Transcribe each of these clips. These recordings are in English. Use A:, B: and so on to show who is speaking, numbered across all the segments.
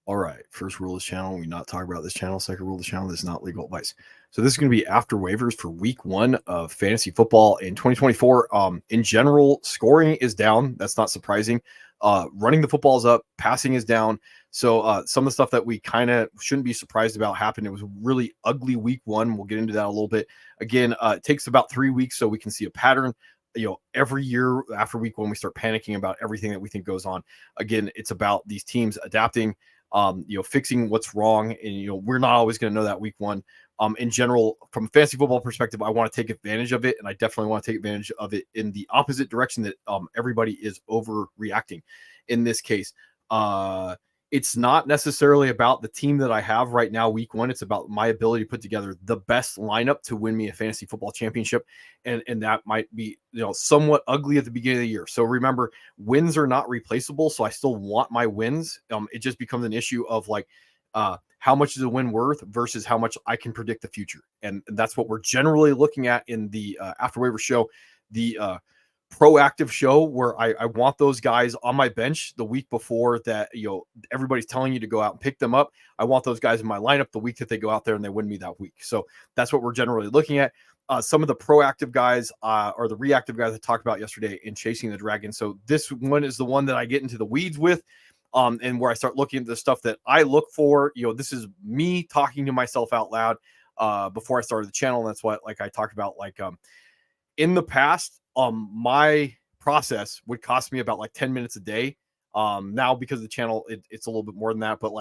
A: All right. First rule of this channel, we not talk about this channel. Second rule of the channel, this is not legal advice. So this is going to be after waivers for week 1 of fantasy football in 2024. In general, scoring is down. That's not surprising. Running the football is up. Passing is down. So some of the stuff that we kind of shouldn't be surprised about happened. It was a really ugly week 1. We'll get into that a little bit. Again, it takes about 3 weeks so we can see a pattern. Every year after week 1, we start panicking about everything that we think goes on. Again, it's about these teams adapting, fixing what's wrong. And, we're not always going to know that week 1. In general, from a fantasy football perspective, I want to take advantage of it. And I definitely want to take advantage of it in the opposite direction that everybody is overreacting in this case. It's not necessarily about the team that I have right now, week 1. It's about my ability to put together the best lineup to win me a fantasy football championship. And that might be, somewhat ugly at the beginning of the year. So remember, wins are not replaceable. So I still want my wins. It just becomes an issue of how much is a win worth versus how much I can predict the future. And that's what we're generally looking at in the After Waiver show. The proactive show where I want those guys on my bench the week before that, everybody's telling you to go out and pick them up. I want those guys in my lineup the week that they go out there and they win me that week. So that's what we're generally looking at. Some of the proactive guys are the reactive guys I talked about yesterday in Chasing the Dragon. So this one is the one that I get into the weeds with, and where I start looking at the stuff that I look for. This is me talking to myself out loud before I started the channel. And that's what, I talked about, in the past, my process would cost me about 10 minutes a day. Now because of the channel, it's a little bit more than that, but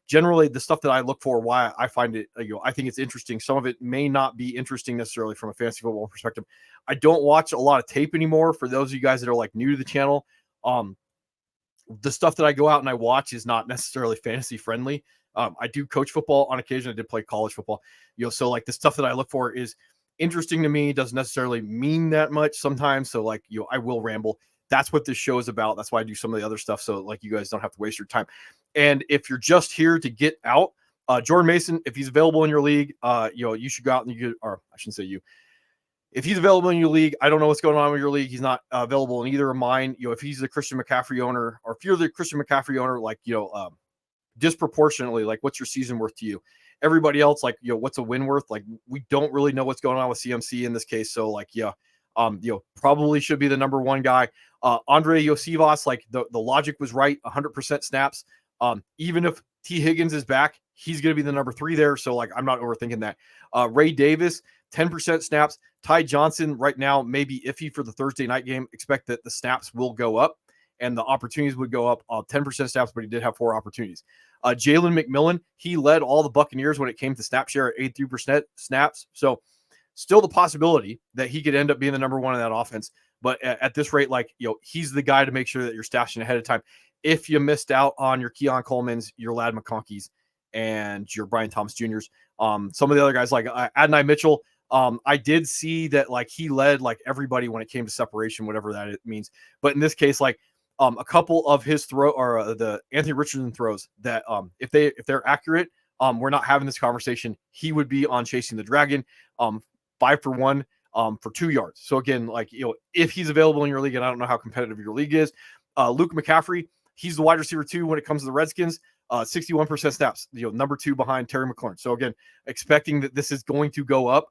A: generally the stuff that I look for, why I find it, I think it's interesting. Some of it may not be interesting necessarily from a fantasy football perspective. I don't watch a lot of tape anymore. For those of you guys that are new to the channel, the stuff that I go out and I watch is not necessarily fantasy friendly. I do coach football on occasion. I did play college football, so the stuff that I look for is interesting to me, doesn't necessarily mean that much sometimes. So I will ramble. That's what this show is about. That's why I do some of the other stuff. So you guys don't have to waste your time. And if you're just here to get out, Jordan Mason, if he's available in your league, you should go out and or I shouldn't say you. If he's available in your league, I don't know what's going on with your league. He's not available in either of mine. If he's the Christian McCaffrey owner, or if you're the Christian McCaffrey owner, disproportionately, what's your season worth to you? Everybody else, what's a win worth? We don't really know what's going on with CMC in this case. So probably should be the number 1 guy. Andre Yosivas, the logic was right, 100% snaps. Even if T Higgins is back, he's going to be the number 3 there. So I'm not overthinking that. Ray Davis, 10% snaps. Ty Johnson right now may be iffy for the Thursday night game. Expect that the snaps will go up and the opportunities would go up. 10% snaps, but he did have 4 opportunities. Jalen McMillan, he led all the Buccaneers when it came to snap share at 83% snaps. So still the possibility that he could end up being the number 1 in that offense. But at this rate, he's the guy to make sure that you're stashing ahead of time. If you missed out on your Keon Coleman's, your Ladd McConkeys, and your Brian Thomas Jr.'s, some of the other guys Adonai Mitchell, I did see that he led everybody when it came to separation, whatever that means. But in this case, a couple of his the Anthony Richardson throws that if they're accurate, we're not having this conversation. He would be on Chasing the Dragon, 5 for 1 for 2 yards. So again, if he's available in your league, and I don't know how competitive your league is, Luke McCaffrey, he's the wide receiver 2 when it comes to the Redskins. 61% snaps, number 2 behind Terry McLaurin. So again, expecting that this is going to go up,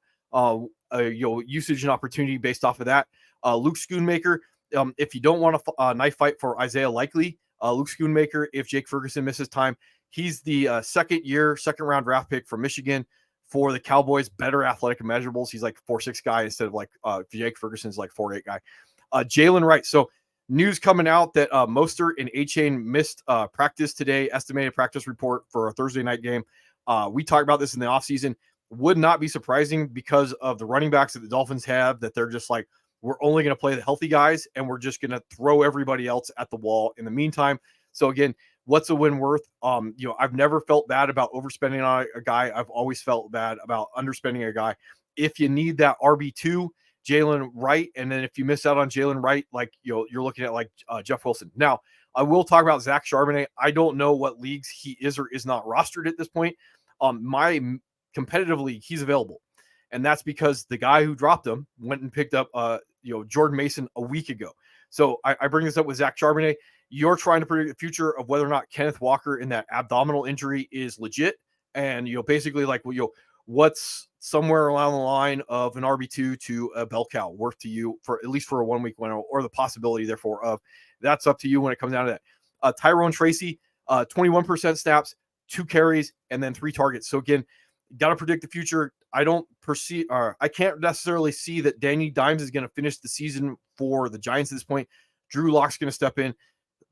A: usage and opportunity based off of that. Luke Schoonmaker, if you don't want a knife fight for Isaiah Likely, Luke Schoonmaker, if Jake Ferguson misses time, he's the second round draft pick from Michigan for the Cowboys. Better athletic measurables. He's 4'6" guy instead of Jake Ferguson's 4'8" guy. Jalen Wright. So news coming out that Mostert and A-Chain missed practice today, estimated practice report for a Thursday night game. We talked about this in the offseason. Would not be surprising because of the running backs that the Dolphins have, that they're just we're only going to play the healthy guys and we're just going to throw everybody else at the wall in the meantime. So again, what's a win worth? I've never felt bad about overspending on a guy. I've always felt bad about underspending a guy. If you need that RB2, Jalen Wright, and then if you miss out on Jalen Wright, you're looking at Jeff Wilson. Now, I will talk about Zach Charbonnet. I don't know what leagues he is or is not rostered at this point. My competitive league, he's available. And that's because the guy who dropped him went and picked up Jordan Mason a week ago. So I bring this up with Zach Charbonnet. you're trying to predict the future of whether or not Kenneth Walker in that abdominal injury is legit. And, basically like, what's somewhere along the line of an RB2 to a bell cow worth to you for at least for a 1 week window, or the possibility therefore of that's up to you when it comes down to that. Tyrone Tracy, 21% snaps, 2 carries, and then 3 targets. So again, got to predict the future. I can't necessarily see that Danny Dimes is going to finish the season for the Giants at this point. Drew Lock's going to step in.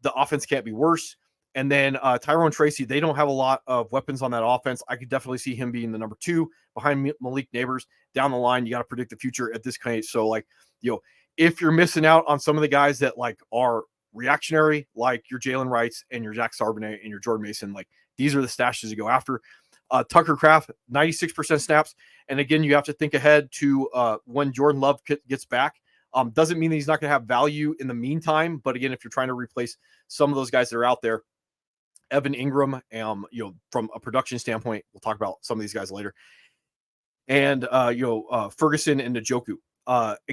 A: The offense can't be worse. And then Tyrone Tracy, they don't have a lot of weapons on that offense. I could definitely see him being the number 2 behind Malik Neighbors down the line. You got to predict the future at this case. So like, if you're missing out on some of the guys that like are reactionary, like your Jalen Wrights and your Zach Charbonnet and your Jordan Mason, like these are the stashes to go after. Tucker Kraft, 96% snaps. And again, you have to think ahead to when Jordan Love gets back. Doesn't mean that he's not going to have value in the meantime. But again, if you're trying to replace some of those guys that are out there, Evan Ingram, from a production standpoint, we'll talk about some of these guys later. And, Ferguson and Njoku.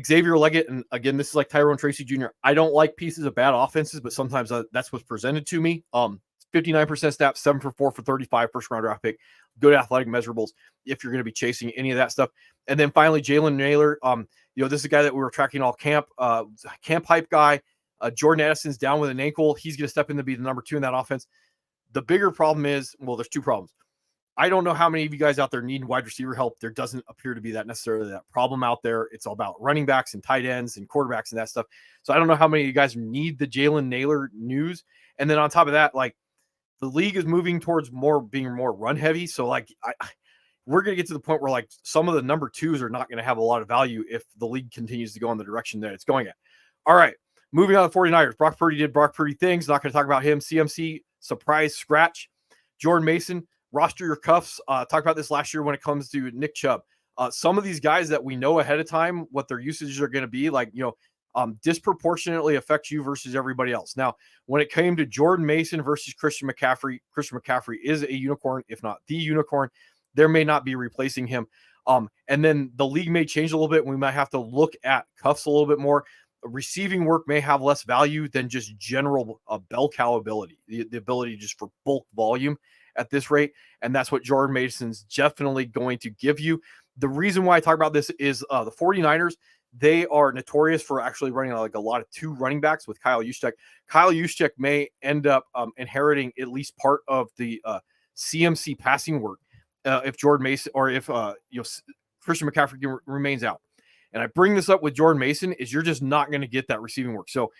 A: Xavier Leggett, and again, this is like Tyrone Tracy Jr. I don't like pieces of bad offenses, but sometimes that's what's presented to me. 59% snaps, 7 for 4 for 35, first round draft pick, good athletic measurables if you're going to be chasing any of that stuff. And then finally, Jalen Naylor. This is a guy that we were tracking all camp, camp hype guy. Jordan Addison's down with an ankle. He's going to step in to be the number 2 in that offense. The bigger problem is, there's 2 problems. I don't know how many of you guys out there need wide receiver help. There doesn't appear to be that necessarily that problem out there. It's all about running backs and tight ends and quarterbacks and that stuff. So I don't know how many of you guys need the Jalen Naylor news. And then on top of that, like the league is moving towards being more run heavy. So like we're going to get to the point where like some of the number 2s are not going to have a lot of value if the league continues to go in the direction that it's going at. All right, moving on to the 49ers. Brock Purdy did Brock Purdy things. Not going to talk about him. CMC, surprise scratch. Jordan Mason, roster your cuffs. Talked about this last year when it comes to Nick Chubb. Some of these guys that we know ahead of time what their usages are going to be, like, disproportionately affect you versus everybody else. Now, when it came to Jordan Mason versus Christian McCaffrey is a unicorn, if not the unicorn. There may not be replacing him. And then the league may change a little bit. We might have to look at cuffs a little bit more. Receiving work may have less value than just general bell cow ability, the ability just for bulk volume at this rate. And that's what Jordan Mason's definitely going to give you. The reason why I talk about this is the 49ers, they are notorious for actually running like a lot of 2 running backs with Kyle Juszczyk. Kyle Juszczyk may end up inheriting at least part of the CMC passing work if Jordan Mason or if Christian McCaffrey remains out. And I bring this up with Jordan Mason is you're just not going to get that receiving work. So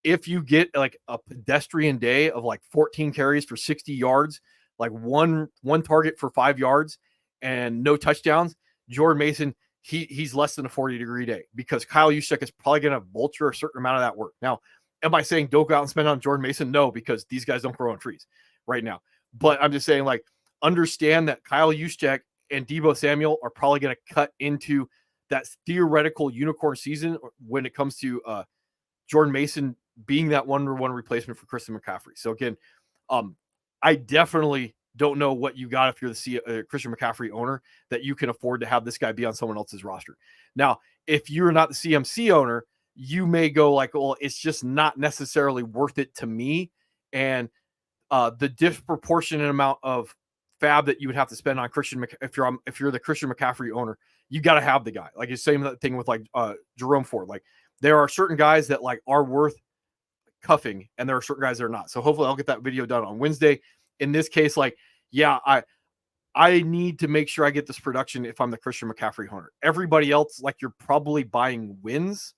A: if you get like a pedestrian day of like 14 carries for 60 yards, like one target for 5 yards and no touchdowns, Jordan Mason, he's less than a 40-degree day because Kyle Juszczyk is probably going to vulture a certain amount of that work. Now, am I saying don't go out and spend on Jordan Mason? No, because these guys don't grow on trees right now. But I'm just saying, like, understand that Kyle Juszczyk and Deebo Samuel are probably going to cut into that theoretical unicorn season when it comes to Jordan Mason being that 1-1 replacement for Christian McCaffrey. So again, I definitely don't know what you got if you're the Christian McCaffrey owner that you can afford to have this guy be on someone else's roster. Now, if you're not the CMC owner, you may go like, well, it's just not necessarily worth it to me. And the disproportionate amount of fab that you would have to spend on Christian, if you're the Christian McCaffrey owner, you got to have the guy. Like it's the same thing with like Jerome Ford. Like there are certain guys that like are worth cuffing, and there are certain guys that are not. So hopefully I'll get that video done on Wednesday. In this case, like, yeah, I need to make sure I get this production if I'm the Christian McCaffrey owner. Everybody else, like you're probably buying wins,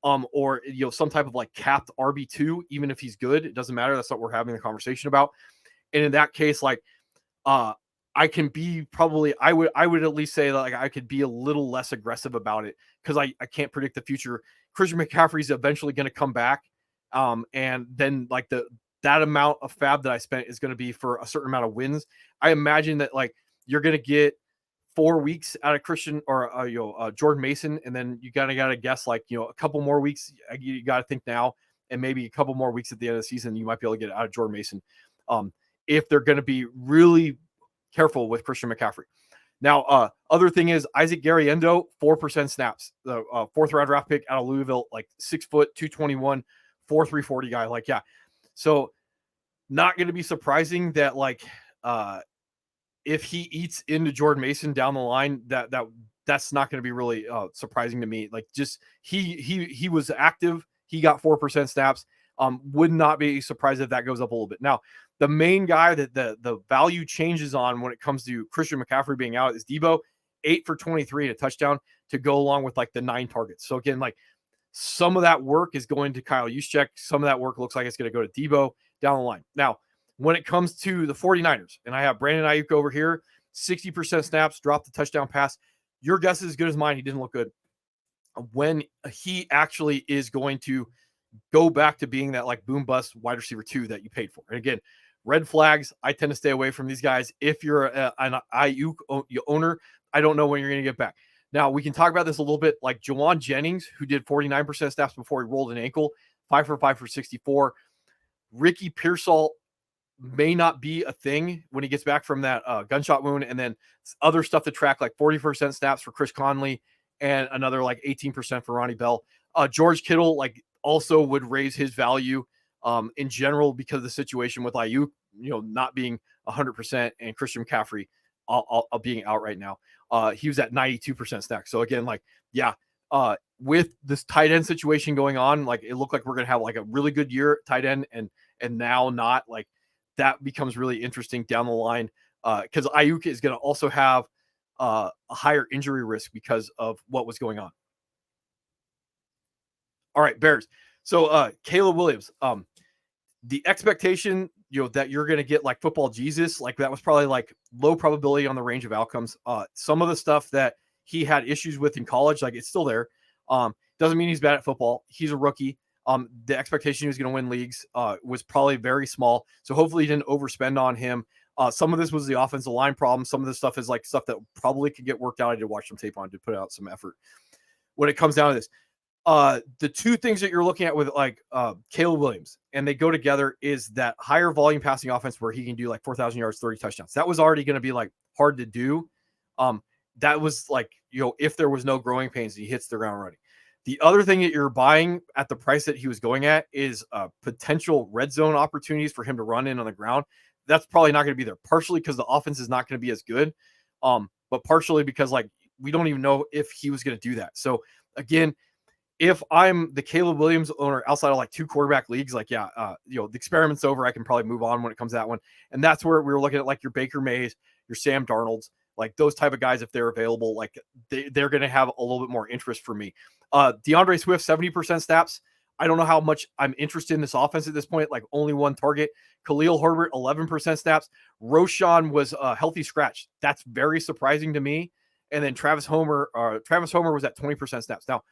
A: or some type of like capped RB2, even if he's good, it doesn't matter. That's what we're having the conversation about. And in that case, like, I can be probably, I would at least say that like I could be a little less aggressive about it because I can't predict the future. Christian McCaffrey's eventually going to come back. And then like that amount of fab that I spent is going to be for a certain amount of wins. I imagine that like you're going to get 4 weeks out of Christian or Jordan Mason, and then you gotta guess like a couple more weeks. You got to think now, and maybe a couple more weeks at the end of the season, you might be able to get out of Jordan Mason. If they're going to be really careful with Christian McCaffrey. Now, other thing is Isaac Garriendo, 4% snaps, the 4th round draft pick out of Louisville, like 6 foot, 221, 4.340 guy. Like, yeah, So not going to be surprising that like if he eats into Jordan Mason down the line, that's not going to be really surprising to me. Like just he was active. He got 4% snaps. Would not be surprised if that goes up a little bit. Now, the main guy that the value changes on when it comes to Christian McCaffrey being out is Debo, 8 for 23 and a touchdown to go along with like the 9 targets. So again, like some of that work is going to Kyle Juszczyk. Some of that work looks like it's going to go to Debo down the line. Now, when it comes to the 49ers, and I have Brandon Ayuk over here, 60% snaps, dropped the touchdown pass. Your guess is as good as mine. He didn't look good. When he actually is going to go back to being that like boom bust wide receiver 2 that you paid for. And again, red flags, I tend to stay away from these guys. If you're an Ayuk owner, I don't know when you're going to get back. Now, we can talk about this a little bit, like Jawan Jennings, who did 49% snaps before he rolled an ankle, 5 for 5 for 64. Ricky Pearsall may not be a thing when he gets back from that gunshot wound, and then other stuff to track, like 40% snaps for Chris Conley and another like 18% for Ronnie Bell. George Kittle, like, also would raise his value in general because of the situation with Ayuk, not being 100% and Christian McCaffrey being out right now. He was at 92% snack. So again, like, yeah, with this tight end situation going on, like it looked like we're going to have like a really good year at tight end and now not. Like that becomes really interesting down the line because Ayuk is going to also have a higher injury risk because of what was going on. All right, Bears. So Caleb Williams, the expectation, that you're going to get like football Jesus, like that was probably like low probability on the range of outcomes. Some of the stuff that he had issues with in college, like it's still there. Doesn't mean he's bad at football. He's a rookie. The expectation he was going to win leagues was probably very small. So hopefully he didn't overspend on him. Some of this was the offensive line problem. Some of this stuff is like stuff that probably could get worked out. I did watch some tape on to put out some effort. When it comes down to this, the two things that you're looking at with like Caleb Williams, and they go together, is that higher volume passing offense where he can do like 4,000 yards, 30 touchdowns. That was already going to be like hard to do. That was like, if there was no growing pains, he hits the ground running. The other thing that you're buying at the price that he was going at is potential red zone opportunities for him to run in on the ground. That's probably not going to be there, partially because the offense is not going to be as good, but partially because like we don't even know if he was going to do that. So again, if I'm the Caleb Williams owner outside of like 2 quarterback leagues, like, yeah, the experiment's over. I can probably move on when it comes to that one. And that's where we were looking at like your Baker Mays, your Sam Darnolds, like those type of guys, if they're available, like they're going to have a little bit more interest for me. DeAndre Swift, 70% snaps. I don't know how much I'm interested in this offense at this point, like only 1 target. Khalil Herbert, 11% snaps. Roshan was a healthy scratch. That's very surprising to me. And then Travis Homer was at 20% snaps. Now,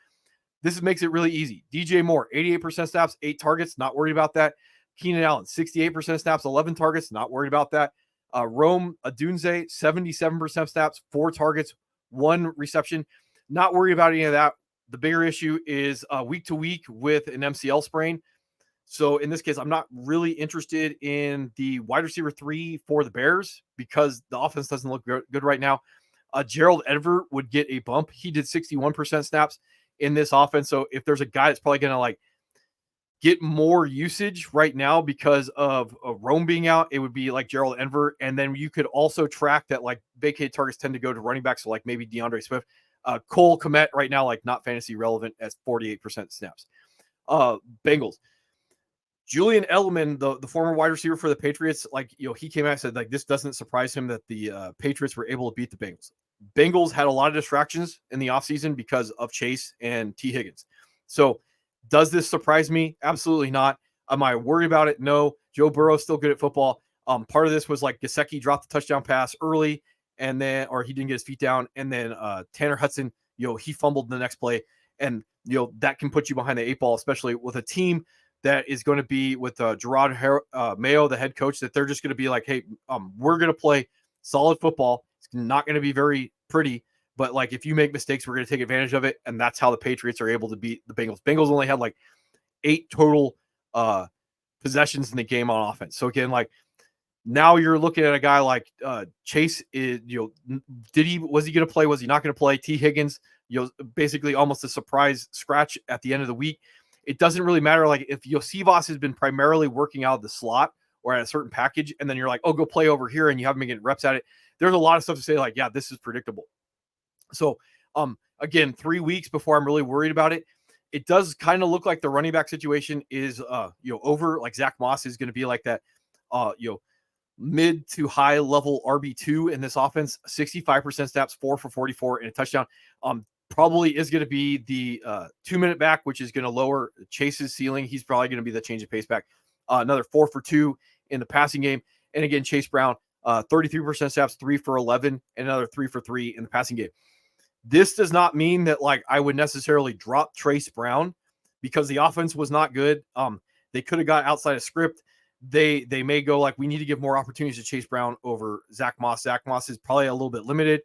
A: this makes it really easy. DJ Moore, 88% snaps, 8 targets, not worried about that. Keenan Allen, 68% snaps, 11 targets, not worried about that. Rome Odunze, 77% snaps, 4 targets, 1 reception, not worried about any of that. The bigger issue is week to week with an MCL sprain. So in this case, I'm not really interested in the wide receiver 3 for the Bears because the offense doesn't look good right now. Gerald Everett would get a bump. He did 61% snaps in this offense. So if there's a guy that's probably going to like get more usage right now because of Rome being out, it would be like Gerald Everett. And then you could also track that like vacated targets tend to go to running backs. So like maybe DeAndre Swift, Cole Kmet right now, like not fantasy relevant as 48% snaps. Bengals. Julian Edelman, the former wide receiver for the Patriots, like, he came out and said, like, this doesn't surprise him that the Patriots were able to beat the Bengals. Bengals had a lot of distractions in the offseason because of Chase and T. Higgins. So does this surprise me? Absolutely not. Am I worried about it? No. Joe Burrow's still good at football. Part of this was like Gesicki dropped the touchdown pass early or he didn't get his feet down. And then Tanner Hudson, he fumbled the next play. And, that can put you behind the 8 ball, especially with a team that is going to be with Gerard Mayo, the head coach, that they're just going to be like, hey, we're going to play solid football. It's not going to be very pretty, but like if you make mistakes, we're going to take advantage of it. And that's how the Patriots are able to beat the Bengals. Bengals only had like 8 total possessions in the game on offense. So again, like now you're looking at a guy like Chase is, was he going to play? Was he not going to play? T. Higgins, basically almost a surprise scratch at the end of the week. it doesn't really matter. Like if Yosivas has been primarily working out of the slot or at a certain package, and then you're like, oh, go play over here, and you haven't been getting reps at it. There's a lot of stuff to say like, yeah, this is predictable. So, again, 3 weeks before I'm really worried about it. It does kind of look like the running back situation is, over. Like Zach Moss is going to be like that, mid to high level RB2 in this offense. 65% snaps, 4 for 44 and a touchdown. Probably is going to be the 2-minute back, which is going to lower Chase's ceiling. He's probably going to be the change of pace back. Another 4 for 2 in the passing game. And again, Chase Brown, 33% snaps, 3 for 11, and another 3 for 3 in the passing game. This does not mean that like I would necessarily drop Trace Brown because the offense was not good. They could have got outside of script. They may go like, we need to give more opportunities to Chase Brown over Zach Moss. Zach Moss is probably a little bit limited.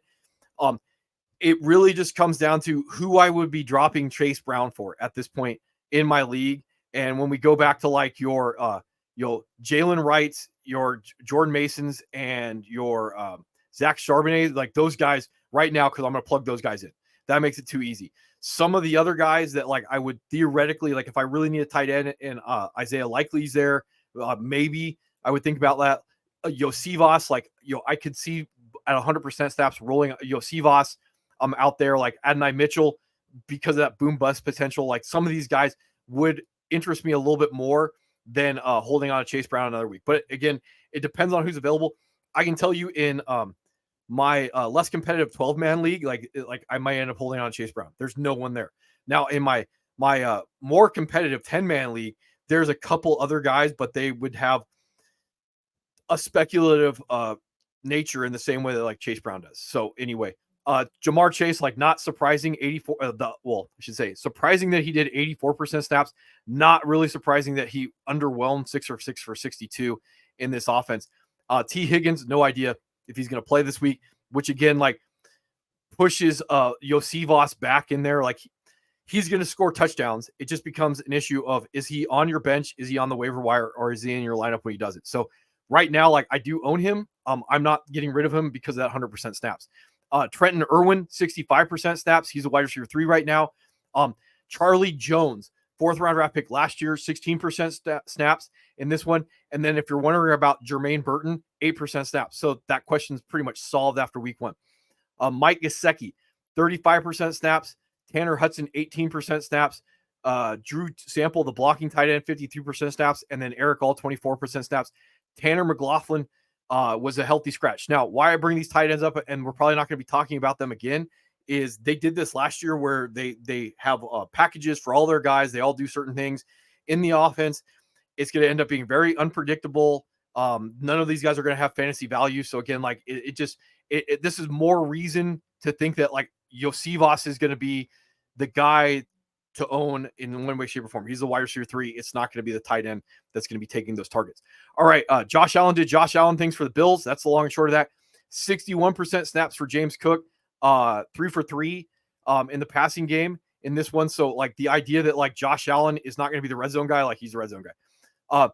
A: It really just comes down to who I would be dropping Chase Brown for at this point in my league. And when we go back to like your Jalen Wrights, your Jordan Masons, and your Zach Charbonnet, like those guys right now, because I'm going to plug those guys in. That makes it too easy. Some of the other guys that like I would theoretically, like if I really need a tight end and Isaiah Likely's there, maybe I would think about that. Yosivas, like, I could see at 100% snaps rolling Yosivas out there, like Adonai Mitchell, because of that boom bust potential. Like some of these guys would interest me a little bit more than holding on to Chase Brown another week. But again, it depends on who's available. I can tell you in my less competitive 12-man league, like I might end up holding on to Chase Brown. There's no one there. Now in my more competitive 10-man league, there's a couple other guys, but they would have a speculative nature in the same way that like Chase Brown does. So anyway, Jamar Chase, like not surprising, 84. I should say surprising that he did 84% snaps. Not really surprising that he underwhelmed 6 for 62 in this offense. T. Higgins, no idea if he's going to play this week, which again, like pushes Yosivas back in there. Like he's going to score touchdowns. It just becomes an issue of, is he on your bench? Is he on the waiver wire, or is he in your lineup when he does it? So right now, like I do own him. I'm not getting rid of him because of that 100% snaps. Trenton Irwin, 65% snaps. He's a wide receiver 3 right now. Charlie Jones, 4th round draft pick last year, 16% snaps in this one. And then if you're wondering about Jermaine Burton, 8% snaps. So that question is pretty much solved after week 1. Mike Gesicki, 35% snaps. Tanner Hudson, 18% snaps. Drew Sample, the blocking tight end, 53% snaps. And then Eric All, 24% snaps. Tanner McLaughlin was a healthy scratch. Now, why I bring these tight ends up, and we're probably not going to be talking about them again, is they did this last year where they have packages for all their guys. They all do certain things in the offense. It's going to end up being very unpredictable. None of these guys are going to have fantasy value. So again, like this is more reason to think that like Yosivas is going to be the guy to own in one way, shape, or form. He's the wide receiver 3. It's not going to be the tight end that's going to be taking those targets. All right. Josh Allen did Josh Allen things for the Bills. That's the long and short of that. 61% snaps for James Cook, 3 for 3 in the passing game in this one. So like the idea that like Josh Allen is not going to be the red zone guy, like he's the red zone guy.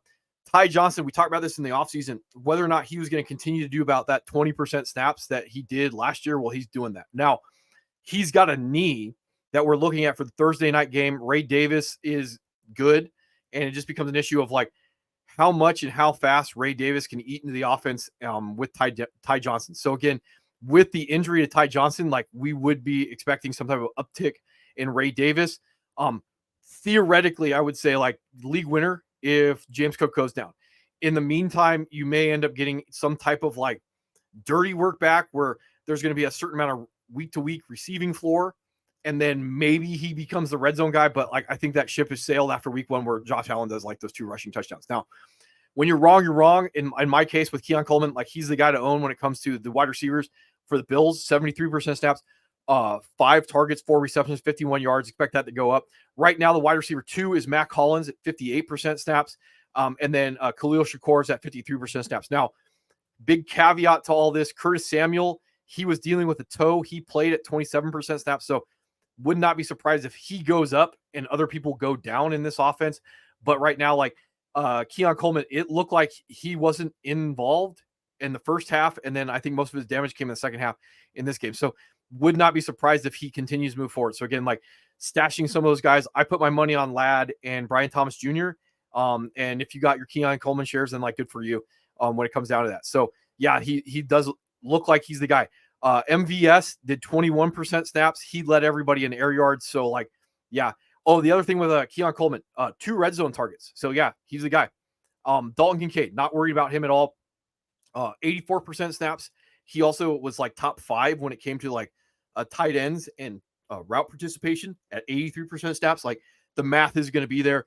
A: Ty Johnson, we talked about this in the offseason, whether or not he was going to continue to do about that 20% snaps that he did last year. Well, he's doing that. Now, he's got a knee that we're looking at for the Thursday night game. Ray Davis is good, and it just becomes an issue of like how much and how fast Ray Davis can eat into the offense with Ty Johnson. So again, with the injury to Ty Johnson, like we would be expecting some type of uptick in Ray Davis. Theoretically, I would say like league winner if James Cook goes down. In the meantime, you may end up getting some type of like dirty work back where there's going to be a certain amount of week-to-week receiving floor, and then maybe he becomes the red zone guy. But like I think that ship has sailed after week 1 where Josh Allen does like those 2 rushing touchdowns. Now, when you're wrong, you're wrong. In my case with Keon Coleman, like he's the guy to own when it comes to the wide receivers for the Bills. 73% snaps, 5 targets, 4 receptions, 51 yards. Expect that to go up. Right now, the wide receiver 2 is Matt Collins at 58% snaps. And then Khalil Shakur is at 53% snaps. Now, big caveat to all this, Curtis Samuel, he was dealing with a toe. He played at 27% snaps. So would not be surprised if he goes up and other people go down in this offense. But right now, like Keon Coleman, it looked like he wasn't involved in the first half, and then I think most of his damage came in the second half in this game. So would not be surprised if he continues to move forward. So again, like stashing some of those guys, I put my money on Ladd and Brian Thomas Jr. And if you got your Keon Coleman shares, then like good for you when it comes down to that. So yeah, he does look like he's the guy. MVS did 21% snaps. He led everybody in air yards. So like, yeah. Oh, the other thing with Keon Coleman, 2 red zone targets. So yeah, he's the guy. Dalton Kincaid, not worried about him at all. 84% snaps. He also was like top 5 when it came to like tight ends and route participation at 83% snaps. Like the math is going to be there.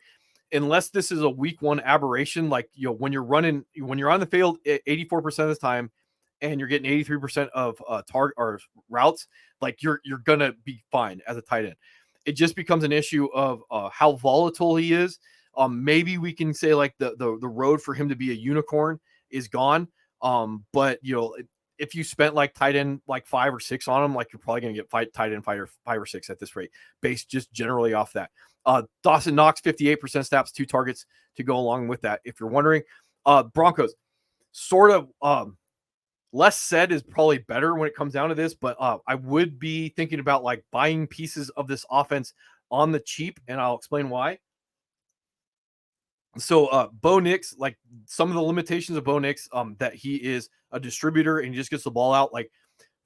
A: Unless this is a week 1 aberration, like, you know, when you're on the field 84% of the time and you're getting 83% of target or routes, like you're going to be fine as a tight end. It just becomes an issue of how volatile he is. Maybe we can say like the road for him to be a unicorn is gone. But you know, if you spent like tight end like 5 or 6 on him, like you're probably going to get tight end 5 or 6 at this rate, based just generally off that. Dawson Knox, 58% snaps, 2 targets to go along with that. If you're wondering, Broncos sort of less said is probably better when it comes down to this, but I would be thinking about like buying pieces of this offense on the cheap, and I'll explain why. So Bo Nix, like some of the limitations of Bo Nix, that he is a distributor and he just gets the ball out like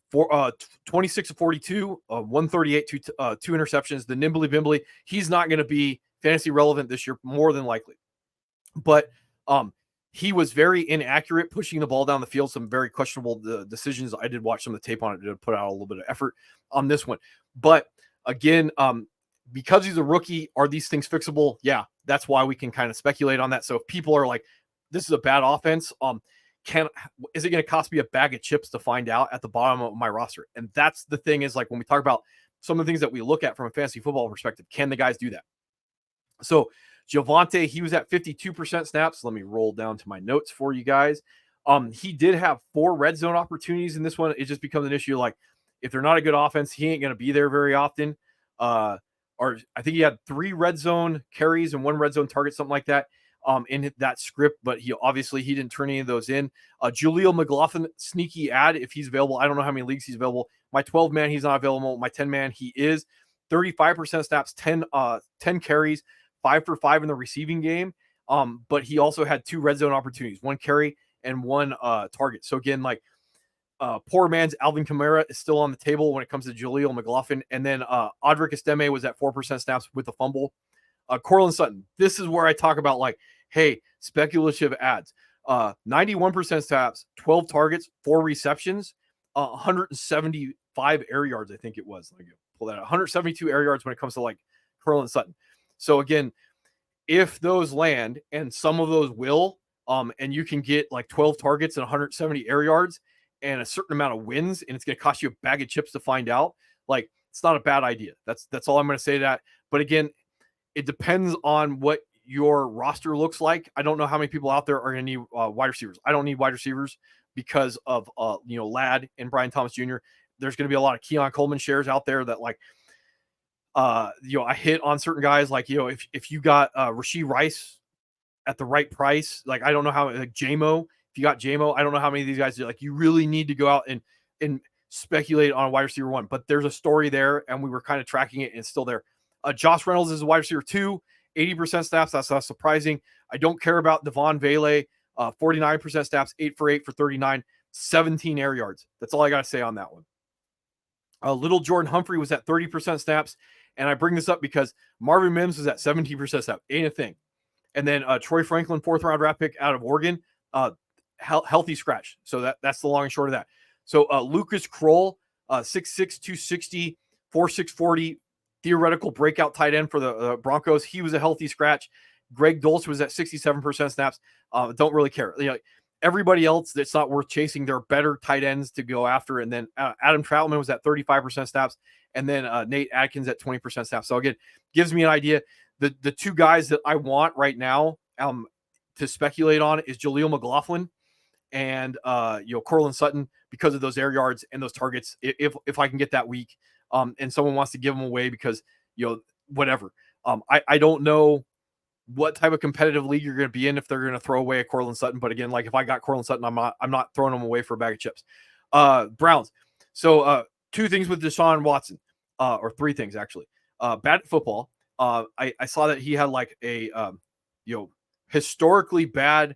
A: for 26 of 42, 138, 2 interceptions. The nimbly bimbly, he's not going to be fantasy relevant this year, more than likely. But he was very inaccurate pushing the ball down the field. Some very questionable decisions. I did watch some of the tape on it to put out a little bit of effort on this one. But again, because he's a rookie, are these things fixable? Yeah, that's why we can kind of speculate on that. So if people are like, this is a bad offense, is it going to cost me a bag of chips to find out at the bottom of my roster? And that's the thing, is like when we talk about some of the things that we look at from a fantasy football perspective, can the guys do that? So Javonte, he was at 52% snaps. Let me roll down to my notes for you guys. He did have 4 red zone opportunities in this one. It just becomes an issue. Like if they're not a good offense, he ain't going to be there very often. Or I think he had 3 red zone carries and 1 red zone target, something like that, in that script, but he didn't turn any of those in. Jaleel McLaughlin, sneaky ad if he's available. I don't know how many leagues he's available. My 12-man, he's not available. My 10-man, he is. 35% snaps, 10 carries, 5 for 5 in the receiving game. But he also had 2 red zone opportunities, 1 carry and 1 target. So again, like poor man's Alvin Kamara is still on the table when it comes to Jaleel McLaughlin. And then Audric Estime was at 4% snaps with a fumble. Cortland Sutton, this is where I talk about like, hey, speculative ads. 91% snaps, 12 targets, 4 receptions, 175 air yards, I think it was. Let me pull that out. 172 air yards when it comes to like Cortland Sutton. So again, if those land, and some of those will, and you can get like 12 targets and 170 air yards and a certain amount of wins, and it's going to cost you a bag of chips to find out, like it's not a bad idea. That's all I'm going to say to that. But again, it depends on what your roster looks like. I don't know how many people out there are going to need wide receivers. I don't need wide receivers because of Ladd and Brian Thomas Jr. There's going to be a lot of Keon Coleman shares out there that like I hit on certain guys, like if you got Rashee Rice at the right price, like I don't know how, like JMO, if you got JMO, I don't know how many of these guys do. Like you really need to go out and speculate on a wide receiver 1, but there's a story there, and we were kind of tracking it, and it's still there. Josh Reynolds is a wide receiver 2, 80% snaps. That's not surprising. I don't care about Devon Vele, 49% snaps, 8 for 8 for 39, 17 air yards. That's all I got to say on that one. Little Jordan Humphrey was at 30% snaps. And I bring this up because Marvin Mims was at 17% snap. Ain't a thing. And then Troy Franklin, 4th round draft pick out of Oregon, healthy scratch. So that's the long and short of that. So Lucas Kroll, 6'6", 260, 4'6", 40, theoretical breakout tight end for the Broncos. He was a healthy scratch. Greg Dulce was at 67% snaps. Don't really care. Everybody else that's not worth chasing, they're better tight ends to go after. And then Adam Troutman was at 35% snaps. And then Nate Atkins at 20% snaps. So again, gives me an idea. The 2 guys that I want right now to speculate on is Jaleel McLaughlin and Cortland Sutton, because of those air yards and those targets. If I can get that week, and someone wants to give them away because whatever. I don't know what type of competitive league you're going to be in if they're going to throw away a Cortland Sutton. But again, like if I got Cortland Sutton, I'm not throwing them away for a bag of chips. Browns. So two things with Deshaun Watson, or three things actually. Bad at football. I saw that he had like a historically bad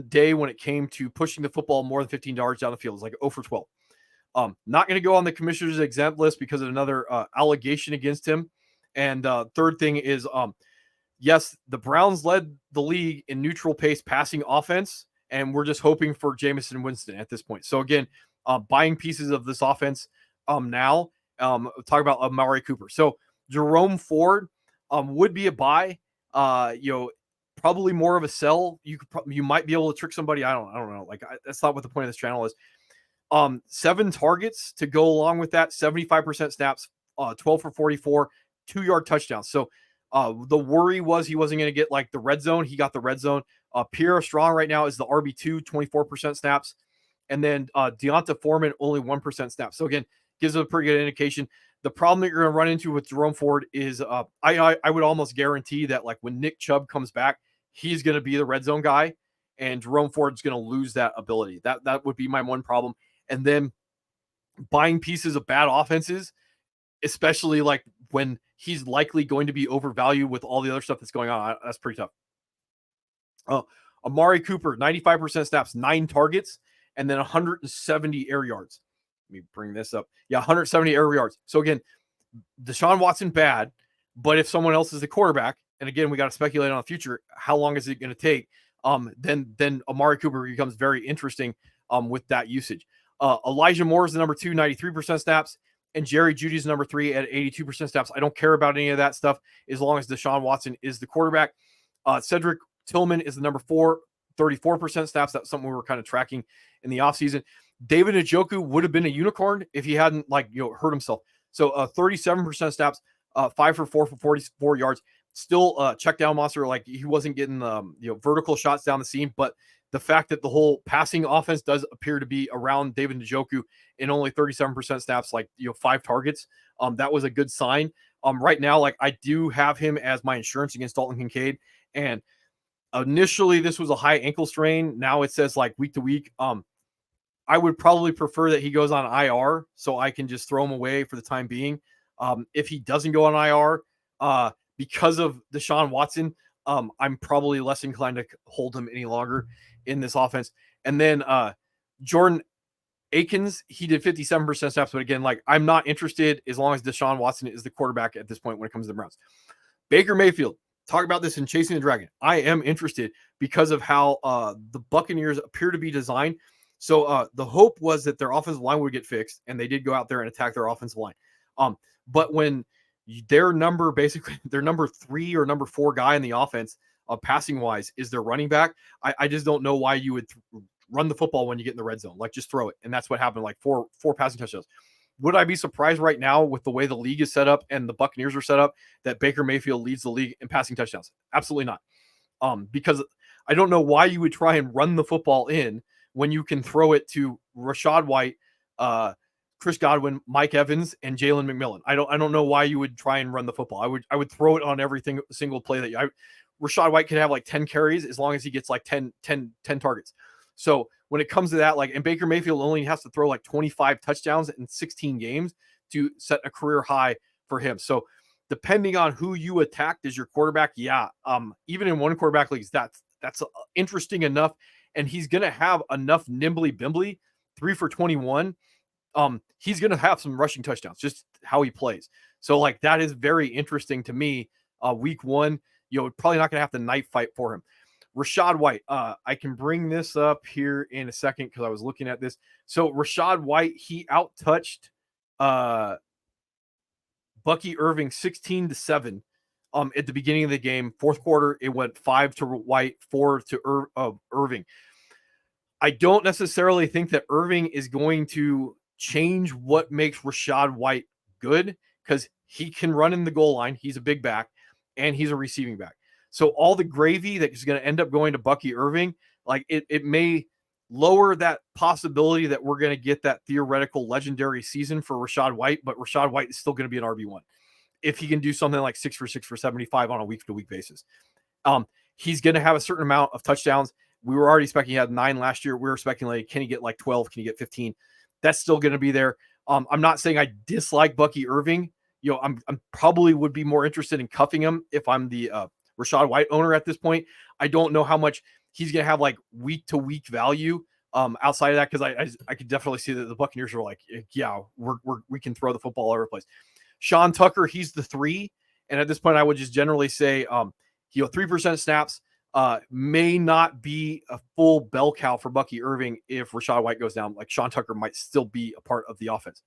A: day when it came to pushing the football more than 15 yards down the field. It's like 0 for 12. Not going to go on the commissioner's exempt list because of another allegation against him. And third thing is, yes, the Browns led the league in neutral pace passing offense, and we're just hoping for Jameson Winston at this point. So again, buying pieces of this offense now. Talk about Amari Cooper. So Jerome Ford would be a buy. Probably more of a sell. You might be able to trick somebody. I don't know. Like that's not what the point of this channel is. 7 targets to go along with that. 75% snaps. 12 for 44. 2-yard touchdowns. So the worry was he wasn't going to get like the red zone. He got the red zone. Pierre Strong right now is the RB2, 24% snaps. And then Deonta Foreman, only 1% snaps. So again, gives a pretty good indication. The problem that you're going to run into with Jerome Ford is I would almost guarantee that like when Nick Chubb comes back, he's going to be the red zone guy, and Jerome Ford's going to lose that ability. That would be my one problem. And then buying pieces of bad offenses, especially like when he's likely going to be overvalued with all the other stuff that's going on. That's pretty tough. Amari Cooper, 95% snaps, 9 targets, and then 170 air yards. Let me bring this up. Yeah, 170 air yards. So again, Deshaun Watson bad, but if someone else is the quarterback, and again, we got to speculate on the future, how long is it going to take? Then Amari Cooper becomes very interesting with that usage. Elijah Moore is the number 2, 93% snaps, and Jerry Jeudy's number 3 at 82% snaps. I don't care about any of that stuff as long as Deshaun Watson is the quarterback. Cedric Tillman is the number 4, 34% snaps. That's something we were kind of tracking in the offseason. David Njoku would have been a unicorn if he hadn't hurt himself. So 37% snaps, 5 for 4 for 44 yards. Still check down monster. Like he wasn't getting vertical shots down the seam, but the fact that the whole passing offense does appear to be around David Njoku in only 37% snaps, 5 targets, that was a good sign. Right now, like I do have him as my insurance against Dalton Kincaid, and initially this was a high ankle strain. Now it says like week to week. I would probably prefer that he goes on IR so I can just throw him away for the time being. If he doesn't go on IR, because of Deshaun Watson, I'm probably less inclined to hold him any longer in this offense. And then Jordan Akins, he did 57% snaps, but again, like I'm not interested as long as Deshaun Watson is the quarterback at this point when it comes to the Browns. Baker Mayfield, talk about this in Chasing the Dragon. I am interested because of how the Buccaneers appear to be designed. So the hope was that their offensive line would get fixed, and they did go out there and attack their offensive line. But when their number 3 or number 4 guy in the offense, passing wise, is their running back, I just don't know why you would run the football when you get in the red zone. Like just throw it, and that's what happened. Like four passing touchdowns. Would I be surprised right now with the way the league is set up and the Buccaneers are set up that Baker Mayfield leads the league in passing touchdowns? Absolutely not. Because I don't know why you would try and run the football in when you can throw it to Rachaad White, Chris Godwin, Mike Evans, and Jalen McMillan. I don't know why you would try and run the football. I would throw it on every single play that Rachaad White could have like 10 carries as long as he gets like 10 targets. So when it comes to that, and Baker Mayfield only has to throw like 25 touchdowns in 16 games to set a career high for him. So depending on who you attacked as your quarterback, even in one quarterback leagues, that's interesting enough. And he's going to have enough nimbly bimbly, 3 for 21. He's going to have some rushing touchdowns, just how he plays. So that is very interesting to me. Week 1, probably not going to have the knife fight for him. Rachaad White, I can bring this up here in a second because I was looking at this. So Rachaad White, he out-touched Bucky Irving 16-7 at the beginning of the game. Fourth quarter, it went 5 to White, 4 to Irving. I don't necessarily think that Irving is going to change what makes Rachaad White good because he can run in the goal line. He's a big back, and he's a receiving back. So all the gravy that is going to end up going to Bucky Irving, it may lower that possibility that we're going to get that theoretical legendary season for Rachaad White, but Rachaad White is still going to be an RB1 if he can do something like 6 for 6 for 75 on a week-to-week basis. He's going to have a certain amount of touchdowns. We were already expecting he had 9 last year. We were expecting like, can he get like 12? Can he get 15? That's still going to be there. I'm not saying I dislike Bucky Irving. I'm probably would be more interested in cuffing him if I'm the Rachaad White owner at this point. I don't know how much he's going to have like week to week value outside of that, because I could definitely see that the Buccaneers are like, yeah, we can throw the football all over the place. Sean Tucker, he's the 3, and at this point, I would just generally say, 3% snaps may not be a full bell cow for Bucky Irving if Rachaad White goes down. Like Sean Tucker might still be a part of the offense.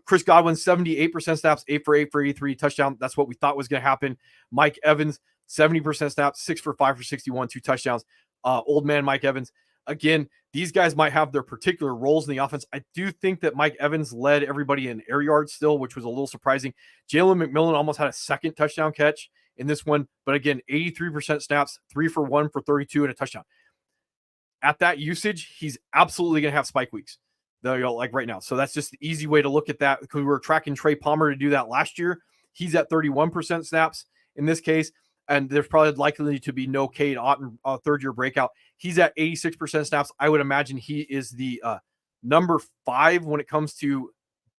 A: Chris Godwin, 78% snaps, 8 for 8 for 83 touchdown. That's what we thought was going to happen. Mike Evans, 70% snaps, 6 for 5 for 61, 2 touchdowns. Old man Mike Evans. Again, these guys might have their particular roles in the offense. I do think that Mike Evans led everybody in air yards still, which was a little surprising. Jalen McMillan almost had a second touchdown catch in this one. But again, 83% snaps, 3 for 1 for 32 and a touchdown. At that usage, he's absolutely going to have spike weeks, like right now. So that's just the easy way to look at that, because we were tracking Trey Palmer to do that last year. He's at 31% snaps in this case, and there's probably likely to be no Cade Otton third-year breakout. He's at 86% snaps. I would imagine he is the number 5 when it comes to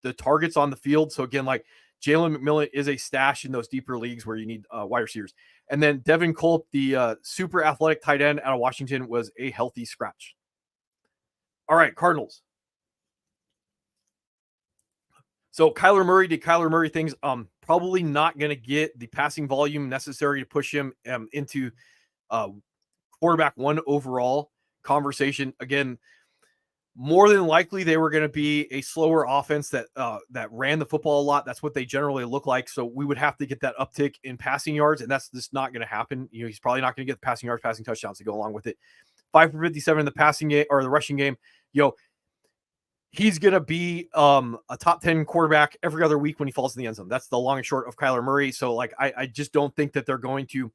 A: the targets on the field. So again, like Jalen McMillan is a stash in those deeper leagues where you need wide receivers. And then Devin Culp, the super athletic tight end out of Washington, was a healthy scratch. All right, Cardinals. So Kyler Murray did Kyler Murray things. Probably not going to get the passing volume necessary to push him into quarterback 1 overall conversation. Again, more than likely they were going to be a slower offense that ran the football a lot. That's what they generally look like. So we would have to get that uptick in passing yards, and that's just not going to happen. He's probably not going to get the passing yards, passing touchdowns to go along with it. 5 for 57 in the passing game or the rushing game. He's going to be a top 10 quarterback every other week when he falls in the end zone. That's the long and short of Kyler Murray. So like, I just don't think that they're going to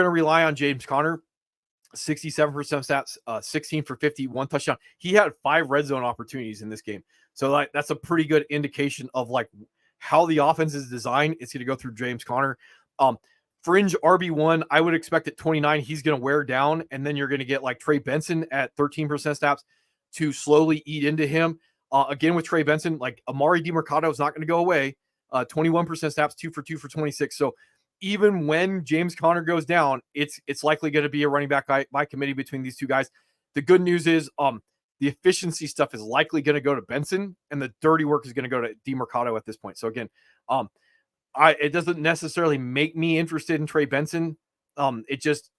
A: rely on James Conner. 67% stats, 16 for 50, 1 touchdown. He had 5 red zone opportunities in this game. So like, that's a pretty good indication of like how the offense is designed. It's going to go through James Conner. Fringe RB1, I would expect at 29, he's going to wear down. And then you're going to get like Trey Benson at 13% snaps to slowly eat into him. Again, with Trey Benson, like Amari DeMercado is not going to go away. 21% snaps, 2 for 2 for 26. So even when James Conner goes down, it's likely going to be a running back by committee between these two guys. The good news is the efficiency stuff is likely going to go to Benson, and the dirty work is going to go to DeMercado at this point. So again, it doesn't necessarily make me interested in Trey Benson. It just,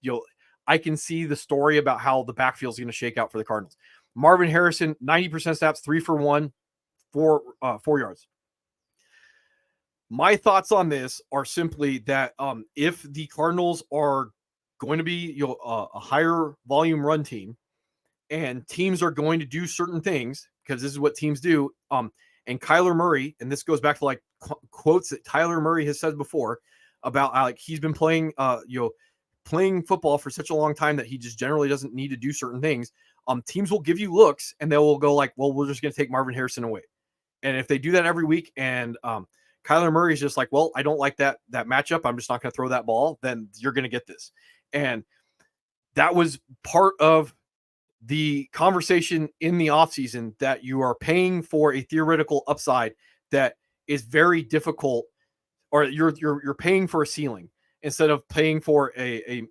A: I can see the story about how the backfield is going to shake out for the Cardinals. Marvin Harrison, 90% snaps, 3 for 1, 4 yards. My thoughts on this are simply that if the Cardinals are going to be a higher volume run team, and teams are going to do certain things, because this is what teams do, and Kyler Murray, and this goes back to like quotes that Tyler Murray has said before about like he's been playing playing football for such a long time that he just generally doesn't need to do certain things. Teams will give you looks, and they will go like, well, we're just going to take Marvin Harrison away. And if they do that every week, and Kyler Murray is just like, well, I don't like that matchup, I'm just not going to throw that ball, then you're going to get this. And that was part of the conversation in the offseason, that you are paying for a theoretical upside that is very difficult, or you're paying for a ceiling instead of paying for a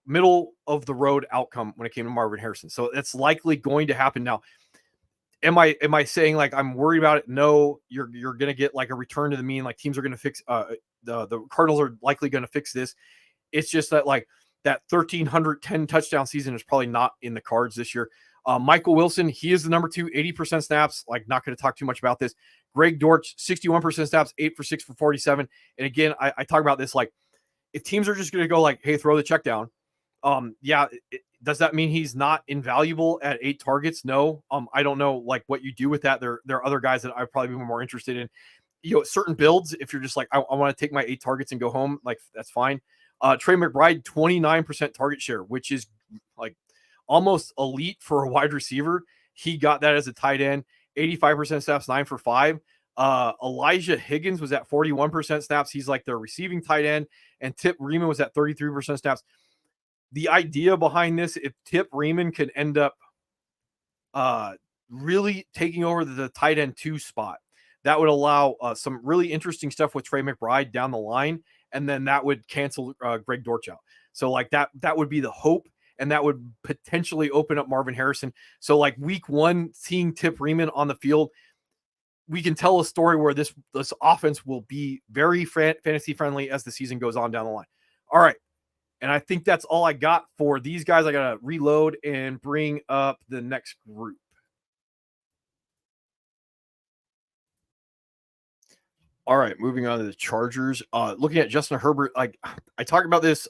A: middle of the road outcome when it came to Marvin Harrison. So it's likely going to happen. Now, am I saying like I'm worried about it? No, you're going to get like a return to the mean. Like teams are going to fix the Cardinals are likely going to fix this. It's just that like that 1,310 touchdown season is probably not in the cards this year. Michael Wilson, he is the number 2, 80% snaps. Like, not going to talk too much about this. Greg Dortch, 61% snaps, 8 for 6 for 47. And again, I talk about this, like, if teams are just going to go like, hey, throw the check down. Does that mean he's not invaluable at 8 targets? No. I don't know like what you do with that. There are other guys that I'd probably be more interested in. Certain builds, if you're just like, I want to take my 8 targets and go home, like that's fine. Trey McBride, 29% target share, which is like almost elite for a wide receiver. He got that as a tight end, 85% snaps, 9 for 5. Elijah Higgins was at 41% snaps. He's like their receiving tight end. And Tip Riemann was at 33% snaps. The idea behind this, if Tip Riemann could end up really taking over the tight end 2 spot, that would allow some really interesting stuff with Trey McBride down the line, and then that would cancel Greg Dortch out. So like that would be the hope, and that would potentially open up Marvin Harrison. So like week 1, seeing Tip Riemann on the field, we can tell a story where this offense will be very fantasy friendly as the season goes on down the line. All right. And I think that's all I got for these guys. I got to reload and bring up the next group. All right, moving on to the Chargers. Looking at Justin Herbert, like I talked about this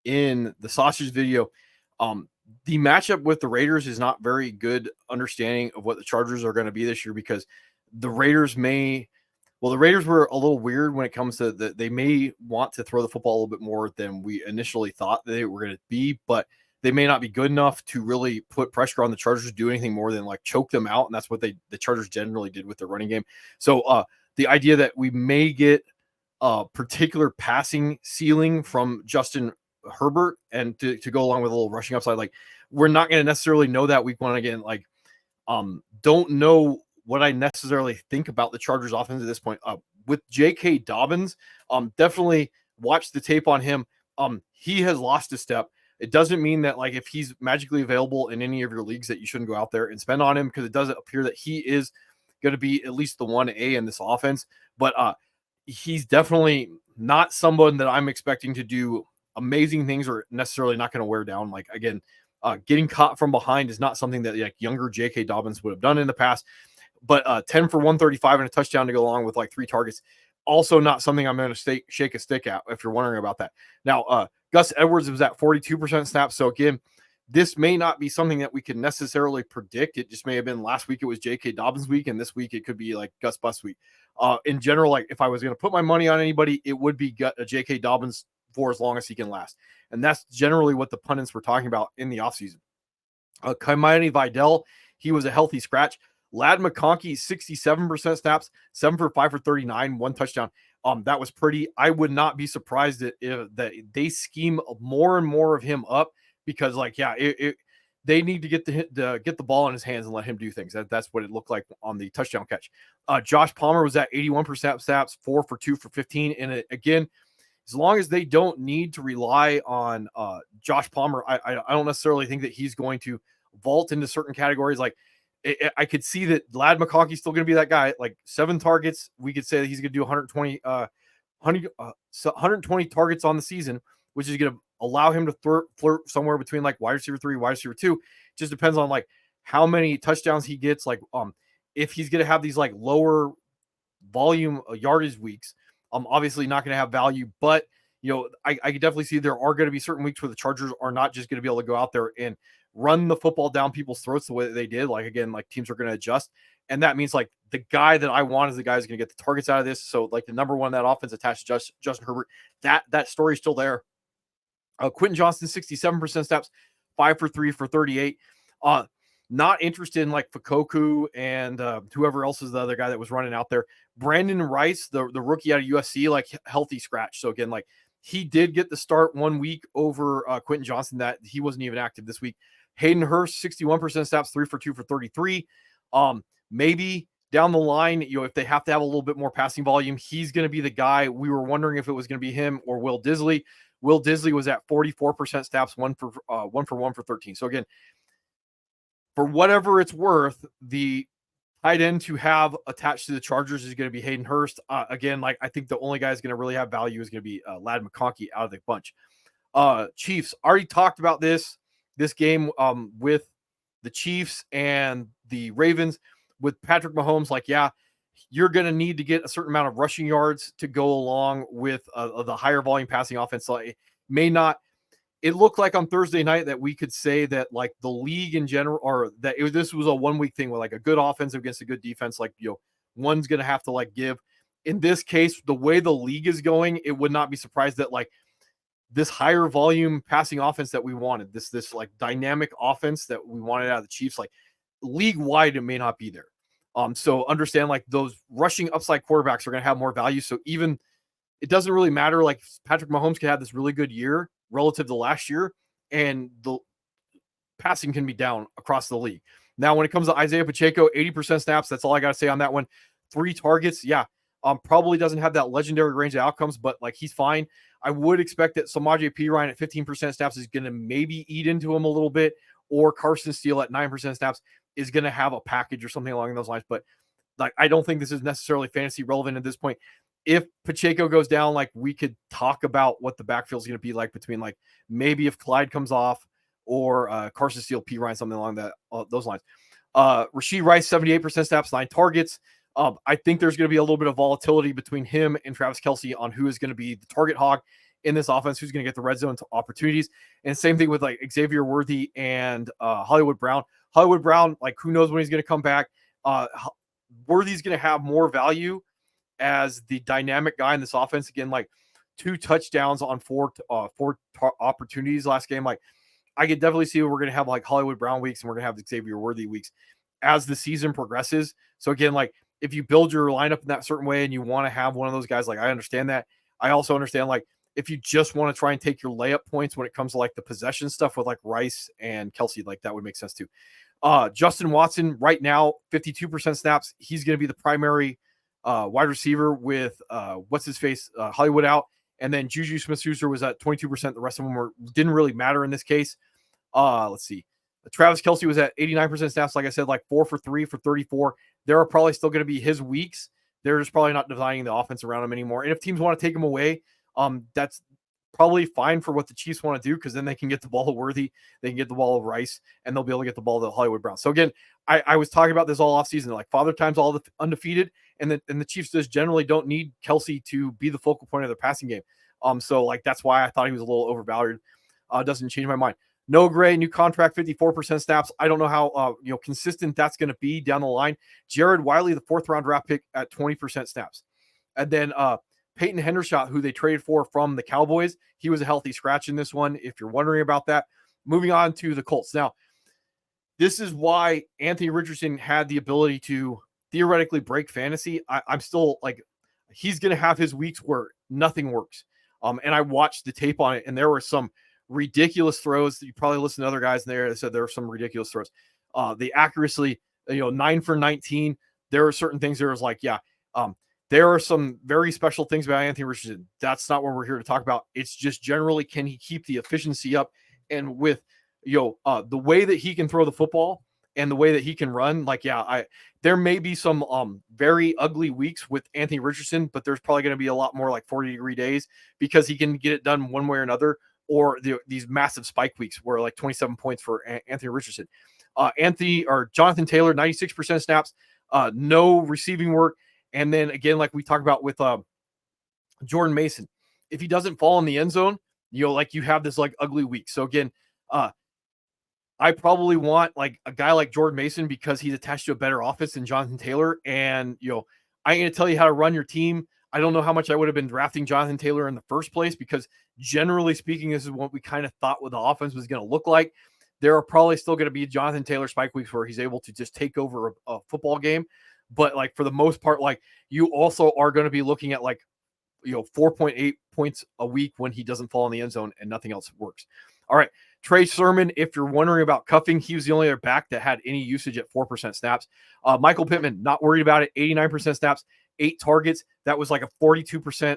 A: in the sausage video. The matchup with the Raiders is not very good understanding of what the Chargers are going to be this year, because the Raiders the Raiders were a little weird when it comes to they may want to throw the football a little bit more than we initially thought they were going to be, but they may not be good enough to really put pressure on the Chargers to do anything more than like choke them out. And that's what the Chargers generally did with their running game. So the idea that we may get a particular passing ceiling from Justin Herbert and to go along with a little rushing upside, like we're not going to necessarily know that week 1. Again, like don't know what I necessarily think about the Chargers offense at this point. With J.K. Dobbins, definitely watch the tape on him. He has lost a step. It doesn't mean that like if he's magically available in any of your leagues that you shouldn't go out there and spend on him, because it doesn't appear that he is going to be at least the 1A in this offense. But he's definitely not someone that I'm expecting to do amazing things or necessarily not going to wear down. Like again, getting caught from behind is not something that like younger J.K. Dobbins would have done in the past. But 10 for 135 and a touchdown to go along with like 3 targets, also not something I'm going to shake a stick at, if you're wondering about that. Now, Gus Edwards was at 42% snaps. So again, this may not be something that we can necessarily predict. It just may have been last week it was J.K. Dobbins week, and this week it could be like Gus Bus week. In general, like if I was going to put my money on anybody, it would be J.K. Dobbins for as long as he can last. And that's generally what the pundits were talking about in the offseason. Kimani Vidal, he was a healthy scratch. Lad McConkey, 67% snaps, 7 for 5 for 39, 1 touchdown. That was pretty. I would not be surprised that they scheme more and more of him up, because like, yeah, they need to get the ball in his hands and let him do things. That's what it looked like on the touchdown catch. Josh Palmer was at 81% snaps, 4 for 2 for 15. And again, as long as they don't need to rely on Josh Palmer, I don't necessarily think that he's going to vault into certain categories. Like I could see that Lad McConkey's still going to be that guy. Like 7 targets, we could say that he's going to do 120 targets on the season, which is going to allow him to flirt somewhere between like wide receiver 3, wide receiver 2. Just depends on like how many touchdowns he gets. Like if he's going to have these like lower volume yardage weeks, obviously not going to have value. But you know, I could definitely see there are going to be certain weeks where the Chargers are not just going to be able to go out there and run the football down people's throats the way that they did. Like again, like teams are going to adjust, and that means like the guy that I want is the guy who's going to get the targets out of this. So like the number one that offense attached to Justin Herbert, that story is still there. Quentin Johnston, 67% snaps, 5 for 3 for 38. Not interested in like Fakoku and whoever else is the other guy that was running out there. Brandon Rice, the rookie out of USC, like healthy scratch. So again, like he did get the start 1 week over Quentin Johnston, that he wasn't even active this week. Hayden Hurst, 61% snaps, 3 for 2 for 33. Maybe down the line, you know, if they have to have a little bit more passing volume, he's going to be the guy. We were wondering if it was going to be him or Will Disley. Will Disley was at 44% snaps, 1 for 1 for 13. So again, for whatever it's worth, the tight end to have attached to the Chargers is going to be Hayden Hurst. Again, like I think the only guy is going to really have value is going to be Lad McConkey out of the bunch. Chiefs, already talked about this game with the Chiefs and the Ravens. With Patrick Mahomes, like, yeah, you're going to need to get a certain amount of rushing yards to go along with the higher volume passing offense. So it may not. It looked like on Thursday night that we could say that like the league in general, or that this was a 1 week thing with like a good offensive against a good defense. Like, you know, one's going to have to like give. In this case, the way the league is going, it would not be surprised that like this higher volume passing offense that we wanted, this like dynamic offense that we wanted out of the Chiefs, like league wide, it may not be there. So understand like those rushing upside quarterbacks are going to have more value. So even it doesn't really matter. Like Patrick Mahomes can have this really good year relative to last year, and the passing can be down across the league. Now, when it comes to Isaiah Pacheco, 80% snaps. That's all I got to say on that one. 3 targets. Yeah. Probably doesn't have that legendary range of outcomes, but like he's fine. I would expect that Samaje Perine at 15% snaps is going to maybe eat into him a little bit, or Carson Steele at 9% snaps is going to have a package or something along those lines. But like, I don't think this is necessarily fantasy relevant at this point. If Pacheco goes down, like we could talk about what the backfield is going to be like between like maybe if Clyde comes off or Carson Steele, Perine, something along that those lines. Rashee Rice, 78% snaps, 9 targets. I think there's going to be a little bit of volatility between him and Travis Kelce on who is going to be the target hog in this offense, who's going to get the red zone opportunities. And same thing with like Xavier Worthy and Hollywood Brown. Hollywood Brown, like who knows when he's going to come back. Worthy's going to have more value as the dynamic guy in this offense. Again, like 2 touchdowns on 4 opportunities last game. Like I could definitely see we're going to have like Hollywood Brown weeks and we're going to have Xavier Worthy weeks as the season progresses. So again, like if you build your lineup in that certain way and you want to have one of those guys, like I understand that. I also understand like if you just want to try and take your layup points when it comes to like the possession stuff with like Rice and Kelce, like that would make sense too. Justin Watson right now, 52% snaps. He's going to be the primary wide receiver with what's his face, Hollywood out. And then Juju Smith-Schuster was at 22%. The rest of them didn't really matter in this case. Let's see. Travis Kelce was at 89% snaps. Like I said, like 4 for 3 for 34. There are probably still going to be his weeks. They're just probably not designing the offense around him anymore. And if teams want to take him away, that's probably fine for what the Chiefs want to do, because then they can get the ball to Worthy, they can get the ball of Rice, and they'll be able to get the ball to Hollywood Brown. So again, I was talking about this all offseason, like Father Time's all the undefeated, and the Chiefs just generally don't need Kelce to be the focal point of their passing game. So like that's why I thought he was a little overvalued. Doesn't change my mind. Noah Gray, new contract, 54% snaps. I don't know how consistent that's going to be down the line. Jared Wiley, the 4th round draft pick, at 20% snaps. And then Peyton Hendershot, who they traded for from the Cowboys, he was a healthy scratch in this one, if you're wondering about that. Moving on to the Colts. Now, this is why Anthony Richardson had the ability to theoretically break fantasy. I'm still like, he's going to have his weeks where nothing works. And I watched the tape on it, and there were some ridiculous throws. You probably listen to other guys in there that said there were some ridiculous throws. The accuracy, 9 for 19. There are certain things there was like, there are some very special things about Anthony Richardson. That's not what we're here to talk about. It's just generally, can he keep the efficiency up? And with, the way that he can throw the football and the way that he can run, like, there may be some very ugly weeks with Anthony Richardson, but there's probably going to be a lot more like 40-degree days, because he can get it done one way or another, or these massive spike weeks where like 27 points for Anthony Richardson. Jonathan Taylor, 96% snaps, no receiving work. And then again, like we talked about with Jordan Mason, if he doesn't fall in the end zone, like you have this like ugly week. So again, I probably want like a guy like Jordan Mason because he's attached to a better offense than Jonathan Taylor. And, I'm going to tell you how to run your team. I don't know how much I would have been drafting Jonathan Taylor in the first place, because generally speaking, this is what we kind of thought what the offense was going to look like. There are probably still going to be Jonathan Taylor spike weeks where he's able to just take over a football game. But like for the most part, like you also are going to be looking at like, 4.8 points a week when he doesn't fall in the end zone and nothing else works. All right. Trey Sermon, if you're wondering about cuffing, he was the only other back that had any usage at 4% snaps. Michael Pittman, not worried about it. 89% snaps, 8 targets. That was like a 42%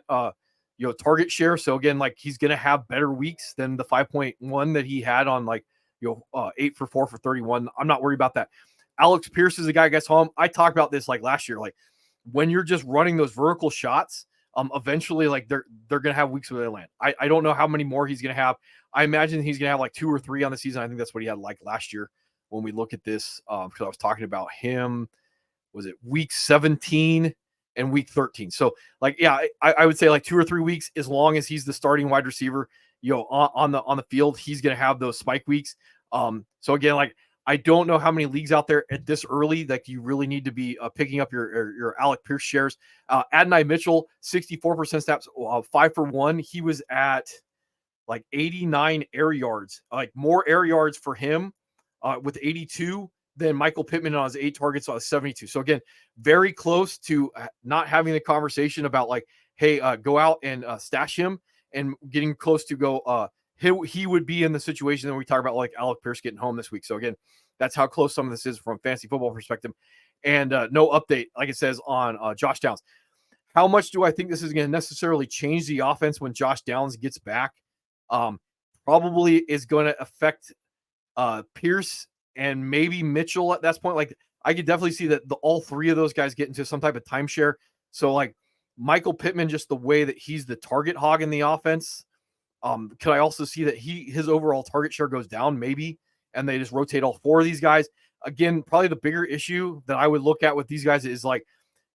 A: target share. So again, like he's going to have better weeks than the 5.1 that he had on like, 8 for 4 for 31. I'm not worried about that. Alex Pierce is a guy who gets home. I talked about this like last year. Like when you're just running those vertical shots, eventually like they're going to have weeks where they land. I don't know how many more he's going to have. I imagine he's going to have like 2 or 3 on the season. I think that's what he had like last year when we look at this. Because I was talking about him, was it week 17 and week 13? So like, I would say like 2 or 3 weeks, as long as he's the starting wide receiver, on the field, he's going to have those spike weeks. So again, like I don't know how many leagues out there at this early that you really need to be picking up your Alec Pierce shares. Adonai Mitchell, 64% snaps, 5 for 1. He was at like 89 air yards, like more air yards for him with 82 Then Michael Pittman on his 8 targets on 72. So again, very close to not having the conversation about like, hey, go out and stash him, and getting close to go. He would be in the situation that we talk about, like Alec Pierce getting home this week. So again, that's how close some of this is from fantasy football perspective. And no update, like it says on Josh Downs. How much do I think this is going to necessarily change the offense when Josh Downs gets back? Probably is going to affect Pierce and maybe Mitchell at that point. Like, I could definitely see that all three of those guys get into some type of timeshare. So like Michael Pittman, just the way that he's the target hog in the offense. Could I also see that his overall target share goes down maybe, and they just rotate all 4 of these guys? Again, probably the bigger issue that I would look at with these guys is like,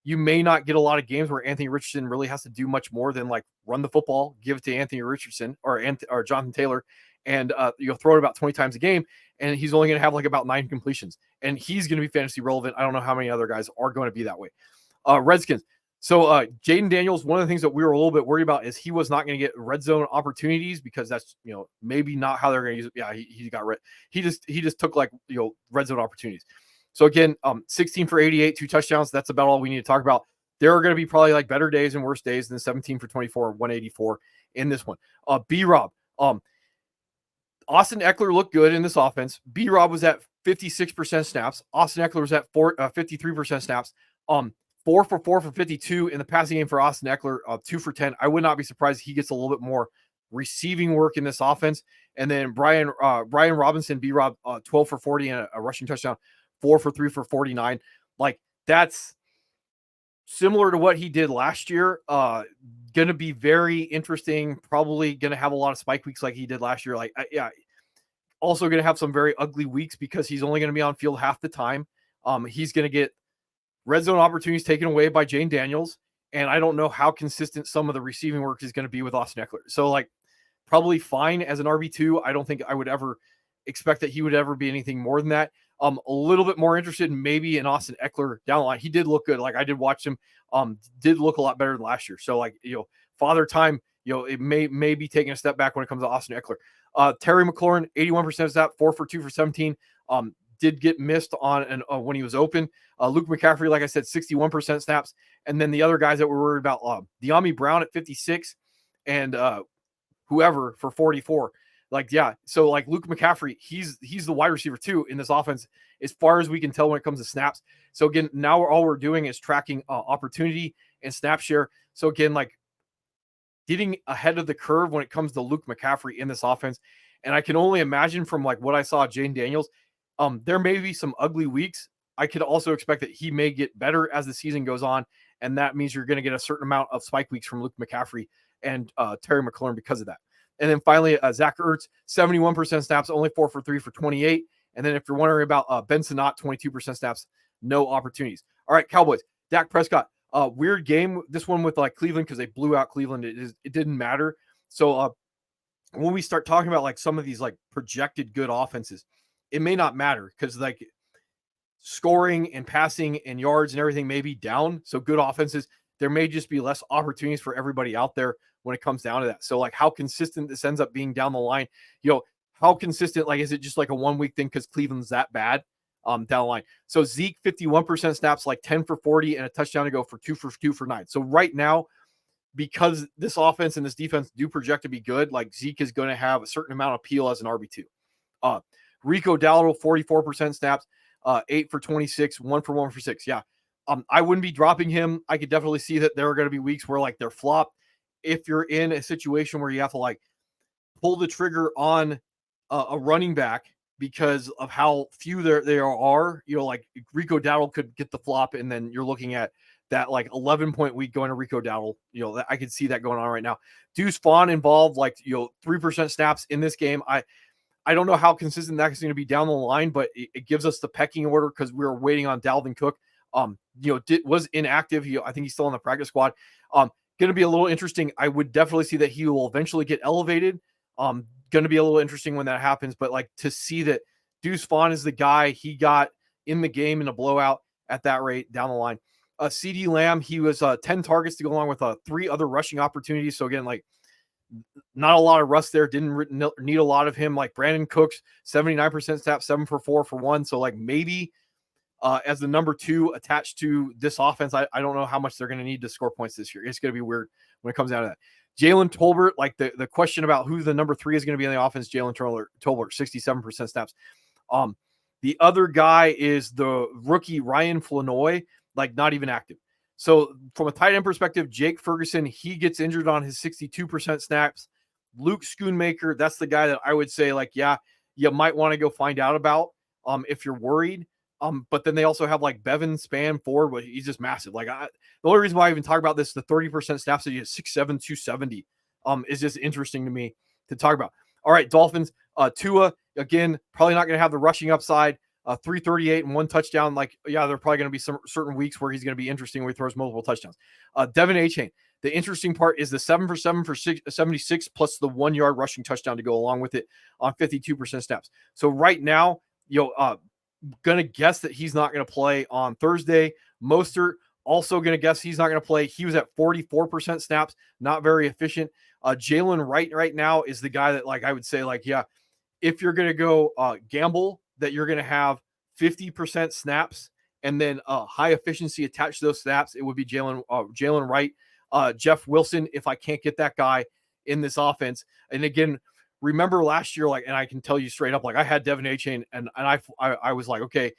A: you may not get a lot of games where Anthony Richardson really has to do much more than like run the football, give it to Anthony Richardson or Jonathan Taylor, and you'll throw it about 20 times a game, and he's only going to have like about 9 completions, and he's going to be fantasy relevant. I don't know how many other guys are going to be that way. Redskins. So Jaden Daniels, one of the things that we were a little bit worried about is he was not going to get red zone opportunities, because that's, maybe not how they're going to use it. Yeah, he got red. He just took like, red zone opportunities. So again, 16 for 88, 2 touchdowns. That's about all we need to talk about. There are going to be probably like better days and worse days than 17 for 24, 184 in this one. B-Rob. Austin Eckler looked good in this offense. B-Rob was at 56% snaps. Austin Eckler was at 53% snaps. 4 for 4 for 52 in the passing game for Austin Eckler, 2 for 10. I would not be surprised if he gets a little bit more receiving work in this offense. And then Brian Robinson, B-Rob, 12 for 40 and a rushing touchdown, 4 for 3 for 49. Like, that's similar to what he did last year. Going to be very interesting. Probably going to have a lot of spike weeks like he did last year. Like, yeah. Also going to have some very ugly weeks because he's only going to be on field half the time. He's going to get red zone opportunities taken away by Jane Daniels. And I don't know how consistent some of the receiving work is going to be with Austin Eckler. So like, probably fine as an RB2. I don't think I would ever expect that he would ever be anything more than that. A little bit more interested maybe in Austin Eckler down the line. He did look good. Like, I did watch him, did look a lot better than last year. So like, father time, it may be taking a step back when it comes to Austin Eckler. Terry McLaurin, 81% snap, 4 for 2 for 17. Did get missed on when he was open. Luke McCaffrey, like I said, 61% snaps. And then the other guys that we're worried about, De'Ami Brown at 56 and whoever for 44. Like, yeah. So like Luke McCaffrey, he's the wide receiver too in this offense, as far as we can tell when it comes to snaps. So again, now all we're doing is tracking opportunity and snap share. So again, like, getting ahead of the curve when it comes to Luke McCaffrey in this offense. And I can only imagine from like what I saw Jane Daniels, there may be some ugly weeks. I could also expect that he may get better as the season goes on. And that means you're going to get a certain amount of spike weeks from Luke McCaffrey and Terry McLaurin because of that. And then finally, Zach Ertz, 71% snaps, only 4 for 3 for 28. And then if you're wondering about Ben Sinnott, 22% snaps, no opportunities. All right, Cowboys, Dak Prescott. Weird game, this one with like Cleveland, because they blew out Cleveland. It didn't matter. So when we start talking about like some of these like projected good offenses, it may not matter because like scoring and passing and yards and everything may be down. So good offenses, there may just be less opportunities for everybody out there when it comes down to that. So like how consistent this ends up being down the line, how consistent, like, is it just like a 1 week thing because Cleveland's that bad down the line? So Zeke, 51% snaps, like 10 for 40 and a touchdown to go for 2 for 9. So right now, because this offense and this defense do project to be good, like Zeke is going to have a certain amount of appeal as an RB2. Rico Dowdle, 44% snaps, 8 for 26, 1 for 1 for 6. Yeah. I wouldn't be dropping him. I could definitely see that there are going to be weeks where like they're flop. If you're in a situation where you have to like pull the trigger on a running back because of how few there are, like Rico Dowdle could get the flop, and then you're looking at that like 11-point week going to Rico Dowdle. I could see that going on right now. Deuce Vaughn involved, like 3% snaps in this game. I don't know how consistent that's going to be down the line, but it gives us the pecking order because we were waiting on Dalvin Cook. Was inactive. I think he's still on the practice squad. Going to be a little interesting. I would definitely see that he will eventually get elevated. Going to be a little interesting when that happens, but like to see that Deuce Vaughn is the guy he got in the game in a blowout at that rate down the line. CD Lamb, he was 10 targets to go along with 3 other rushing opportunities. So again, like Not a lot of rust there. Didn't need a lot of him. Like Brandon Cooks, 79% snap, 7 for 4 for 1. So like maybe as the number 2 attached to this offense, I don't know how much they're going to need to score points this year. It's going to be weird when it comes down to that. Jalen Tolbert, like the question about who the number 3 is going to be in the offense, Jalen Tolbert, 67% snaps. The other guy is the rookie Ryan Flanoy, like not even active. So from a tight end perspective, Jake Ferguson, he gets injured on his 62% snaps. Luke Schoonmaker, that's the guy that I would say, like, yeah, you might want to go find out about if you're worried. But then they also have like Bevan Span Ford, but he's just massive. Like the only reason why I even talk about this, the 30% snaps that he has 6'7", 270, is just interesting to me to talk about. All right, Dolphins, Tua, again, probably not going to have the rushing upside. 338 and 1 touchdown. Like, yeah, there are probably going to be some certain weeks where he's going to be interesting where he throws multiple touchdowns. Devin Achane. The interesting part is the 7 for 7 for 76 plus the 1 yard rushing touchdown to go along with it on 52% snaps. So right now, going to guess that he's not going to play on Thursday. Mostert, also going to guess he's not going to play. He was at 44% snaps, not very efficient. Jalen Wright right now is the guy that, like, I would say, like, yeah, if you're going to go gamble that you're going to have 50% snaps and then high efficiency attached to those snaps, it would be Jalen Wright. Jeff Wilson, if I can't get that guy in this offense. And again, remember last year, like, and I can tell you straight up, like, I had Devin Achane and I was like, okay,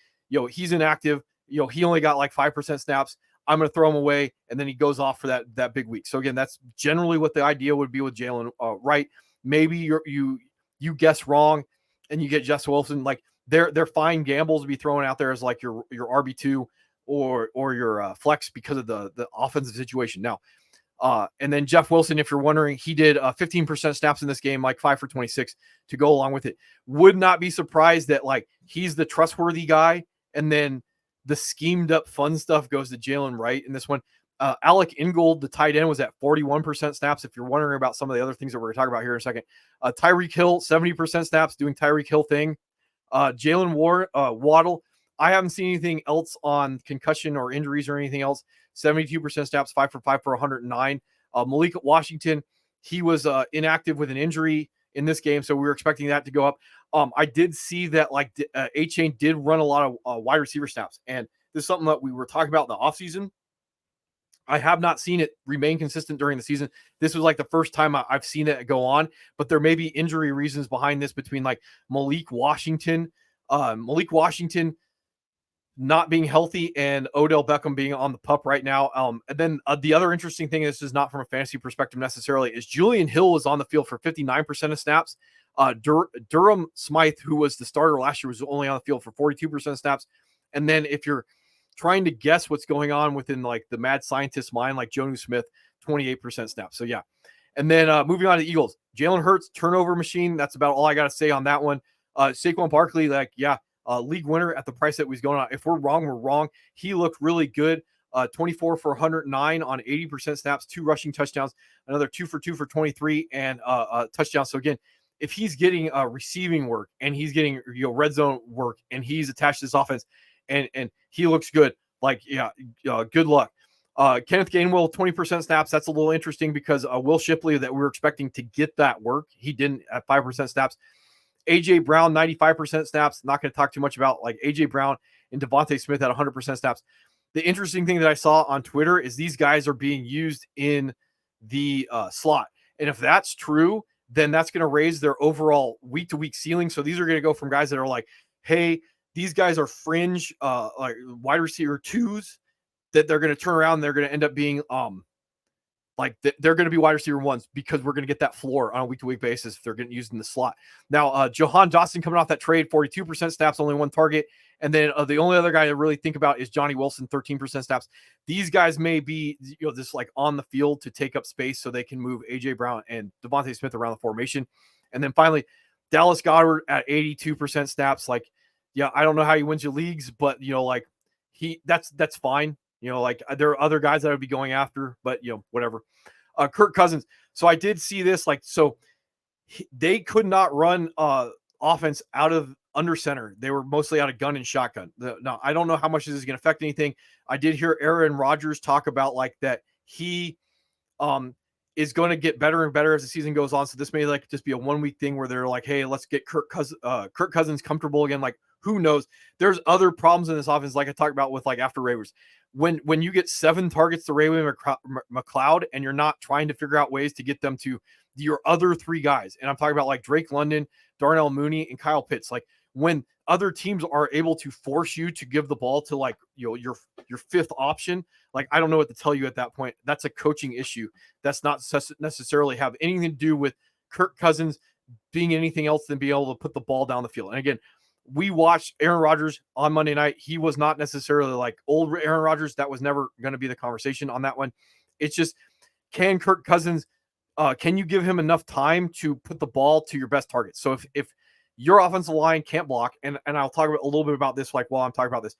A: he's inactive. He only got like 5% snaps. I'm going to throw him away. And then he goes off for that big week. So again, that's generally what the idea would be with Jalen Wright. Maybe you guess wrong and you get Jeff Wilson. Like, they're fine gambles to be thrown out there as like your RB2 or your flex because of the offensive situation. Now, and then Jeff Wilson, if you're wondering, he did 15% snaps in this game, like 5 for 26 to go along with it. Would not be surprised that like he's the trustworthy guy, and then the schemed up fun stuff goes to Jalen Wright in this one. Alec Ingold, the tight end, was at 41% snaps. If you're wondering about some of the other things that we're going to talk about here in a second, Tyreek Hill, 70% snaps, doing Tyreek Hill thing. Jalen Waddle, I haven't seen anything else on concussion or injuries or anything else. 72% snaps, 5 for 5 for 109. Malik Washington, he was inactive with an injury in this game, so we were expecting that to go up. I did see that like Achane did run a lot of wide receiver snaps, and this is something that we were talking about in the offseason. I have not seen it remain consistent during the season. This was like the first time I've seen it go on, but there may be injury reasons behind this between like Malik Washington not being healthy and Odell Beckham being on the pup right now. And then the other interesting thing, this is not from a fantasy perspective necessarily, is Julian Hill was on the field for 59% of snaps. Durham Smythe, who was the starter last year, was only on the field for 42% of snaps. And then if you're trying to guess what's going on within like the mad scientist's mind, like Jonnu Smith, 28% snaps. So yeah. And then moving on to the Eagles, Jalen Hurts, turnover machine. That's about all I got to say on that one. Saquon Barkley, like, yeah, league winner at the price that was going on. If we're wrong, we're wrong. He looked really good. 24 for 109 on 80% snaps, 2 rushing touchdowns, another 2 for 2 for 23 and touchdowns. So again, if he's getting receiving work and he's getting red zone work and he's attached to this offense and he looks good, like, yeah, good luck. Kenneth Gainwell, 20% snaps. That's a little interesting because Will Shipley, that we were expecting to get that work, he didn't at 5% snaps. AJ Brown, 95% snaps. Not going to talk too much about like AJ Brown and Devontae Smith at 100% snaps. The interesting thing that I saw on Twitter is these guys are being used in the slot. And if that's true, then that's going to raise their overall week-to-week ceiling. So these are going to go from guys that are like, hey, these guys are fringe like wide receiver 2s that they're going to turn around and they're going to end up being like they're going to be wide receiver 1s because we're going to get that floor on a week-to-week basis if they're getting used in the slot. Now, Jahan Dotson coming off that trade, 42% snaps, only 1 target. And then the only other guy to really think about is Johnny Wilson, 13% snaps. These guys may be, just like on the field to take up space so they can move AJ Brown and Devontae Smith around the formation. And then finally, Dallas Goedert at 82% snaps. Like, yeah, I don't know how he wins your leagues, but like that's fine. Like there are other guys that I would be going after, but whatever. Kirk Cousins. So I did see this, like, so they could not run offense out of under center. They were mostly out of gun and shotgun. Now, I don't know how much this is going to affect anything. I did hear Aaron Rodgers talk about like that he is going to get better and better as the season goes on. So this may like just be a 1 week thing where they're like, hey, let's get Kirk Cousins comfortable again. Like, who knows? There's other problems in this offense, like I talked about with like after Waivers. When you get 7 targets to Rayway McLeod and you're not trying to figure out ways to get them to your other 3 guys, and I'm talking about like Drake London, Darnell Mooney, and Kyle Pitts, like when other teams are able to force you to give the ball to like your 5th option, like I don't know what to tell you at that point. That's a coaching issue. That's not necessarily have anything to do with Kirk Cousins being anything else than being able to put the ball down the field. And again, we watched Aaron Rodgers on Monday night. He was not necessarily like old Aaron Rodgers. That was never going to be the conversation on that one. It's just, can Kirk Cousins, can you give him enough time to put the ball to your best target? So if your offensive line can't block, and I'll talk a little bit about this like while I'm talking about this.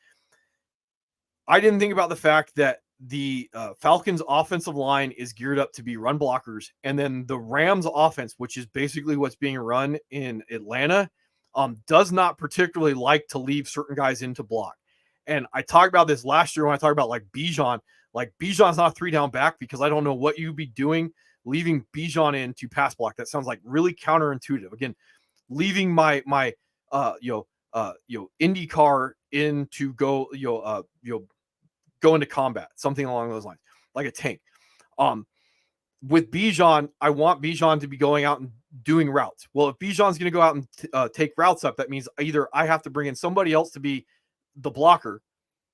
A: I didn't think about the fact that the Falcons offensive line is geared up to be run blockers. And then the Rams offense, which is basically what's being run in Atlanta, does not particularly like to leave certain guys in to block. And I talked about this last year when I talked about like Bijan. Like Bijan's not a 3-down back because I don't know what you'd be doing leaving Bijan in to pass block. That sounds like really counterintuitive. Again, leaving my IndyCar in to go go into combat, something along those lines, like a tank. With Bijan, I want Bijan to be going out and doing routes. Well, if Bijan's going to go out and take routes up, that means either I have to bring in somebody else to be the blocker,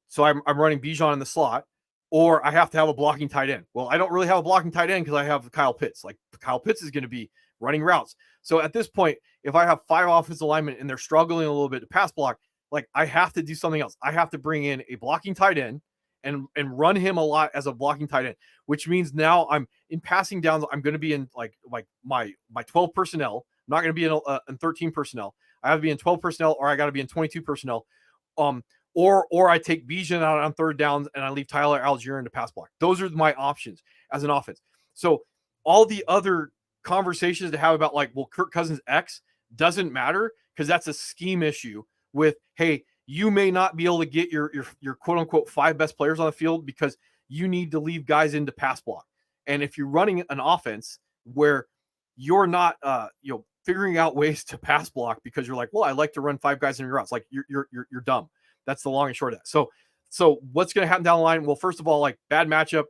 A: so I'm running Bijan in the slot, or I have to have a blocking tight end. Well, I don't really have a blocking tight end because I have Kyle Pitts. Like Kyle Pitts is going to be running routes. So at this point, if I have 5 offensive linemen and they're struggling a little bit to pass block, like I have to do something else. I have to bring in a blocking tight end and run him a lot as a blocking tight end, which means now I'm in passing downs. I'm going to be in like my 12 personnel. I'm not going to be in 13 personnel. I have to be in 12 personnel, or I got to be in 22 personnel. Or I take Bijan out on 3rd downs and I leave Tyler Algier in to pass block. Those are my options as an offense. So all the other conversations to have about like, well, Kirk Cousins X doesn't matter because that's a scheme issue with, hey, you may not be able to get your quote unquote 5 best players on the field because you need to leave guys into pass block. And if you're running an offense where you're not, figuring out ways to pass block because you're like, well, I like to run 5 guys in your routes, like you're dumb. That's the long and short of that. So what's going to happen down the line? Well, first of all, like bad matchup,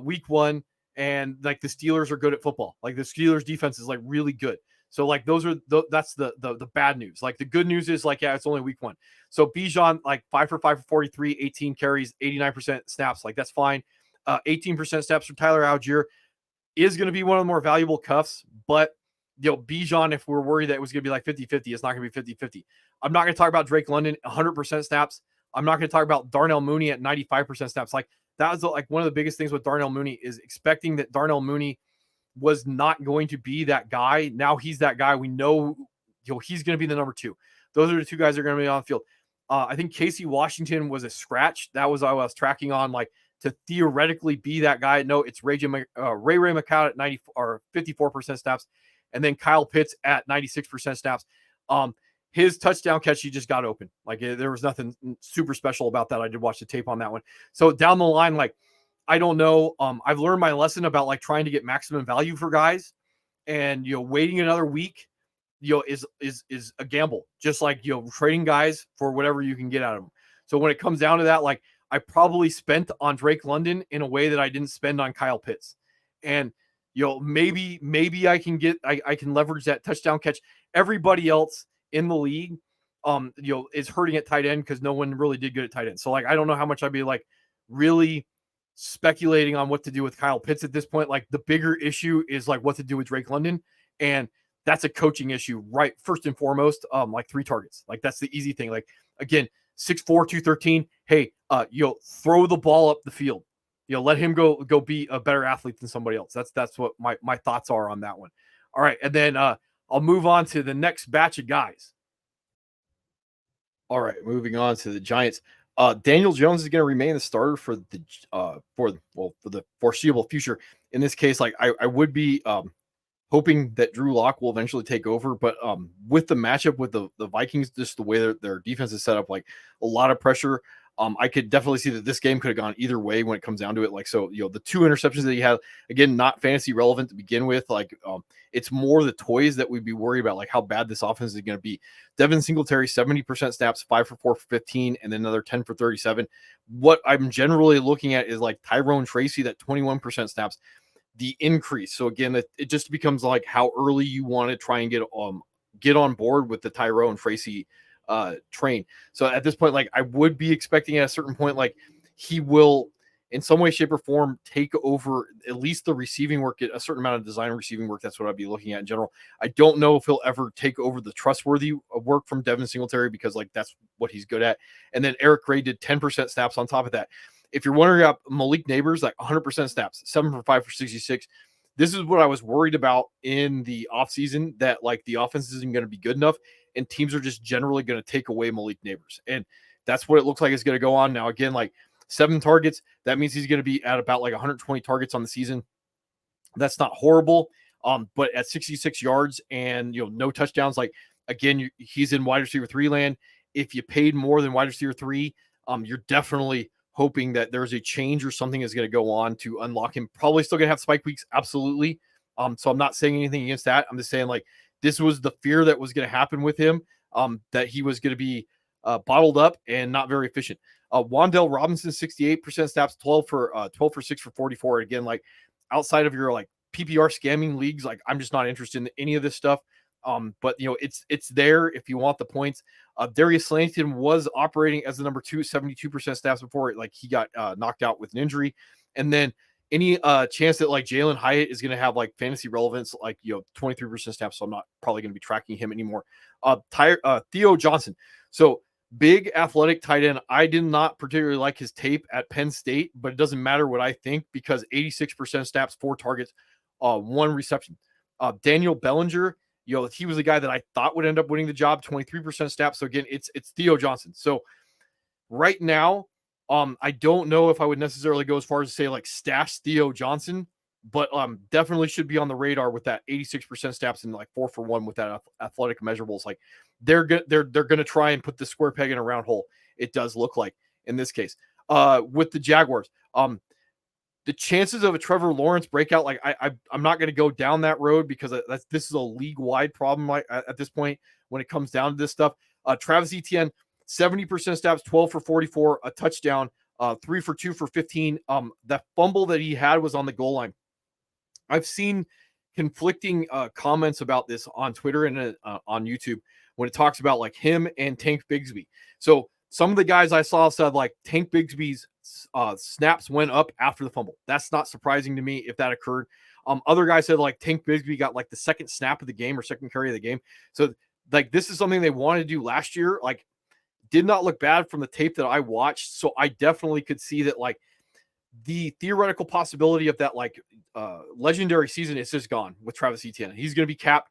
A: week 1, and like the Steelers are good at football. Like the Steelers defense is like really good. So like that's the bad news. Like the good news is like, yeah, it's only week 1. So Bijan, like 5 for 5 for 43, 18 carries, 89% snaps. Like that's fine. 18% snaps for Tyler Algier is going to be one of the more valuable cuffs, but Bijan, if we're worried that it was going to be like 50-50, it's not going to be 50-50. I'm not going to talk about Drake London 100% snaps. I'm not going to talk about Darnell Mooney at 95% snaps. Like that was like one of the biggest things with Darnell Mooney is expecting that Darnell Mooney was not going to be that guy. Now he's that guy. We know he's going to be the number 2. Those are the 2 guys that are going to be on the field. I think Casey Washington was a scratch. That was I was tracking on like to theoretically be that guy. No, it's Ray McCown at 90 or 54% snaps, and then Kyle Pitts at 96% snaps. His touchdown catch, he just got open. Like there was nothing super special about that. I did watch the tape on that one. So down the line, like I don't know. I've learned my lesson about like trying to get maximum value for guys, and waiting another week, is a gamble. Just like trading guys for whatever you can get out of them. So when it comes down to that, like I probably spent on Drake London in a way that I didn't spend on Kyle Pitts, and maybe I can get I can leverage that touchdown catch. Everybody else in the league, is hurting at tight end because no one really did good at tight end. So like I don't know how much I'd be like really speculating on what to do with Kyle Pitts at this point. Like the bigger issue is like what to do with Drake London, and that's a coaching issue, right? First and foremost, like 3 targets. Like that's the easy thing. Like again, 6'4", 213. Hey, throw the ball up the field. Let him go be a better athlete than somebody else. That's what my thoughts are on that one. All right, and then I'll move on to the next batch of guys. All right, moving on to the Giants. Daniel Jones is going to remain the starter for the foreseeable future. In this case, like I would be hoping that Drew Lock will eventually take over, but with the matchup with the Vikings, just the way their defense is set up, like a lot of pressure. I could definitely see that this game could have gone either way when it comes down to it. Like, so, the 2 interceptions that he had, again, not fantasy relevant to begin with. Like, it's more the toys that we'd be worried about, like how bad this offense is going to be. Devin Singletary, 70% snaps, 5 for 4 for 15, and then another 10 for 37. What I'm generally looking at is like Tyrone Tracy, that 21% snaps, the increase. So again, it just becomes like how early you want to try and get on board with the Tyrone Tracy train. So at this point, like I would be expecting at a certain point, like he will in some way, shape, or form take over at least the receiving work, a certain amount of design receiving work. That's what I'd be looking at in general. I don't know if he'll ever take over the trustworthy work from Devin Singletary because like that's what he's good at. And then Eric Gray did 10% snaps on top of that. If you're wondering about Malik Neighbors, like 100% snaps, 7 for 5 for 66. This is what I was worried about in the offseason, that like the offense isn't going to be good enough and teams are just generally going to take away Malik Neighbors. And that's what it looks like is going to go on now. Again, like 7 targets, that means he's going to be at about like 120 targets on the season. That's not horrible. But at 66 yards and no touchdowns, like again, he's in wide receiver 3 land. If you paid more than wide receiver 3, you're definitely hoping that there's a change or something is going to go on to unlock him. Probably still going to have spike weeks, absolutely. So I'm not saying anything against that. I'm just saying like this was the fear that was going to happen with him, that he was going to be bottled up and not very efficient. Wan'Dale Robinson, 68% snaps, 12 for 6 for 44. Again, like outside of your like PPR scamming leagues, like I'm just not interested in any of this stuff. But it's there if you want the points. Darius Slayton was operating as the number 2, 72% snaps before like he got knocked out with an injury. And then any chance that like Jalen Hyatt is going to have like fantasy relevance, like 23% snaps, so I'm not probably going to be tracking him anymore. Theo Johnson, so big athletic tight end. I did not particularly like his tape at Penn State, but it doesn't matter what I think because 86% snaps, 4 targets, 1 reception. Daniel Bellinger, he was the guy that I thought would end up winning the job, 23% snaps. So again, it's Theo Johnson. So right now, I don't know if I would necessarily go as far as to say like stash Theo Johnson, but definitely should be on the radar with that 86% snaps and like 4 for 1 with that athletic measurables. Like they're going to try and put the square peg in a round hole. It does look like in this case. With the Jaguars, the chances of a Trevor Lawrence breakout, like I'm not going to go down that road because this is a league-wide problem at this point when it comes down to this stuff. Travis Etienne, 70% snaps, 12 for 44, a touchdown, 3 for 2 for 15. That fumble that he had was on the goal line. I've seen conflicting comments about this on Twitter and on YouTube when it talks about like him and Tank Bigsby. So some of the guys I saw said like Tank Bigsby's snaps went up after the fumble. That's not surprising to me if that occurred. Other guys said like Tank Bigsby got like the second snap of the game or second carry of the game. So like this is something they wanted to do last year. Like did not look bad from the tape that I watched. So I definitely could see that like the theoretical possibility of that like legendary season is just gone with Travis Etienne. He's going to be capped.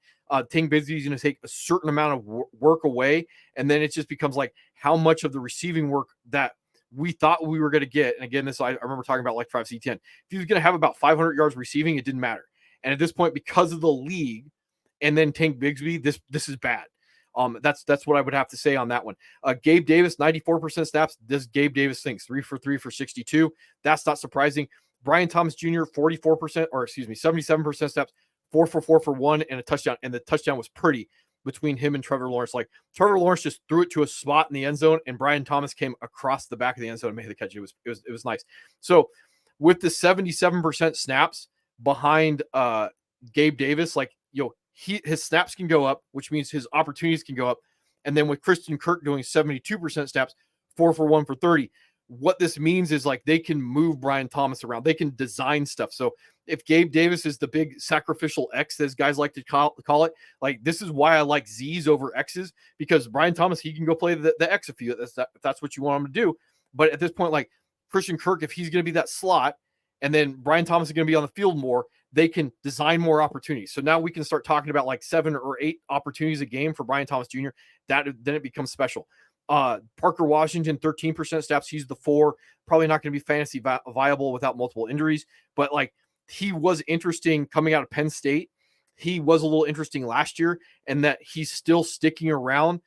A: Tank Bigsby is going to take a certain amount of work away, and then it just becomes like how much of the receiving work that we thought we were going to get. And again, I remember talking about like Travis Etienne. If he was going to have about 500 yards receiving, it didn't matter. And at this point, because of the league, and then Tank Bigsby, this is bad. That's what I would have to say on that one. Gabe Davis, 94% snaps. This Gabe Davis things, 3 for 3 for 62. That's not surprising. Brian Thomas Jr., 77% snaps, 4 for 4 for 1 and a touchdown. And the touchdown was pretty between him and Trevor Lawrence. Like Trevor Lawrence just threw it to a spot in the end zone, and Brian Thomas came across the back of the end zone and made the catch. It was nice. So with the 77% snaps behind Gabe Davis, like his snaps can go up, which means his opportunities can go up. And then with Christian Kirk doing 72% snaps, 4 for 1 for 30. What this means is like they can move Brian Thomas around. They can design stuff. So if Gabe Davis is the big sacrificial X, as guys like to call it, like this is why I like Z's over X's, because Brian Thomas, he can go play the X if that's what you want him to do. But at this point, like Christian Kirk, if he's going to be that slot, and then Brian Thomas is going to be on the field more, they can design more opportunities. So now we can start talking about like 7 or 8 opportunities a game for Brian Thomas Jr. Then it becomes special. Parker Washington, 13% snaps. He's the 4, probably not going to be fantasy viable without multiple injuries, but like he was interesting coming out of Penn State. He was a little interesting last year, and that he's still sticking around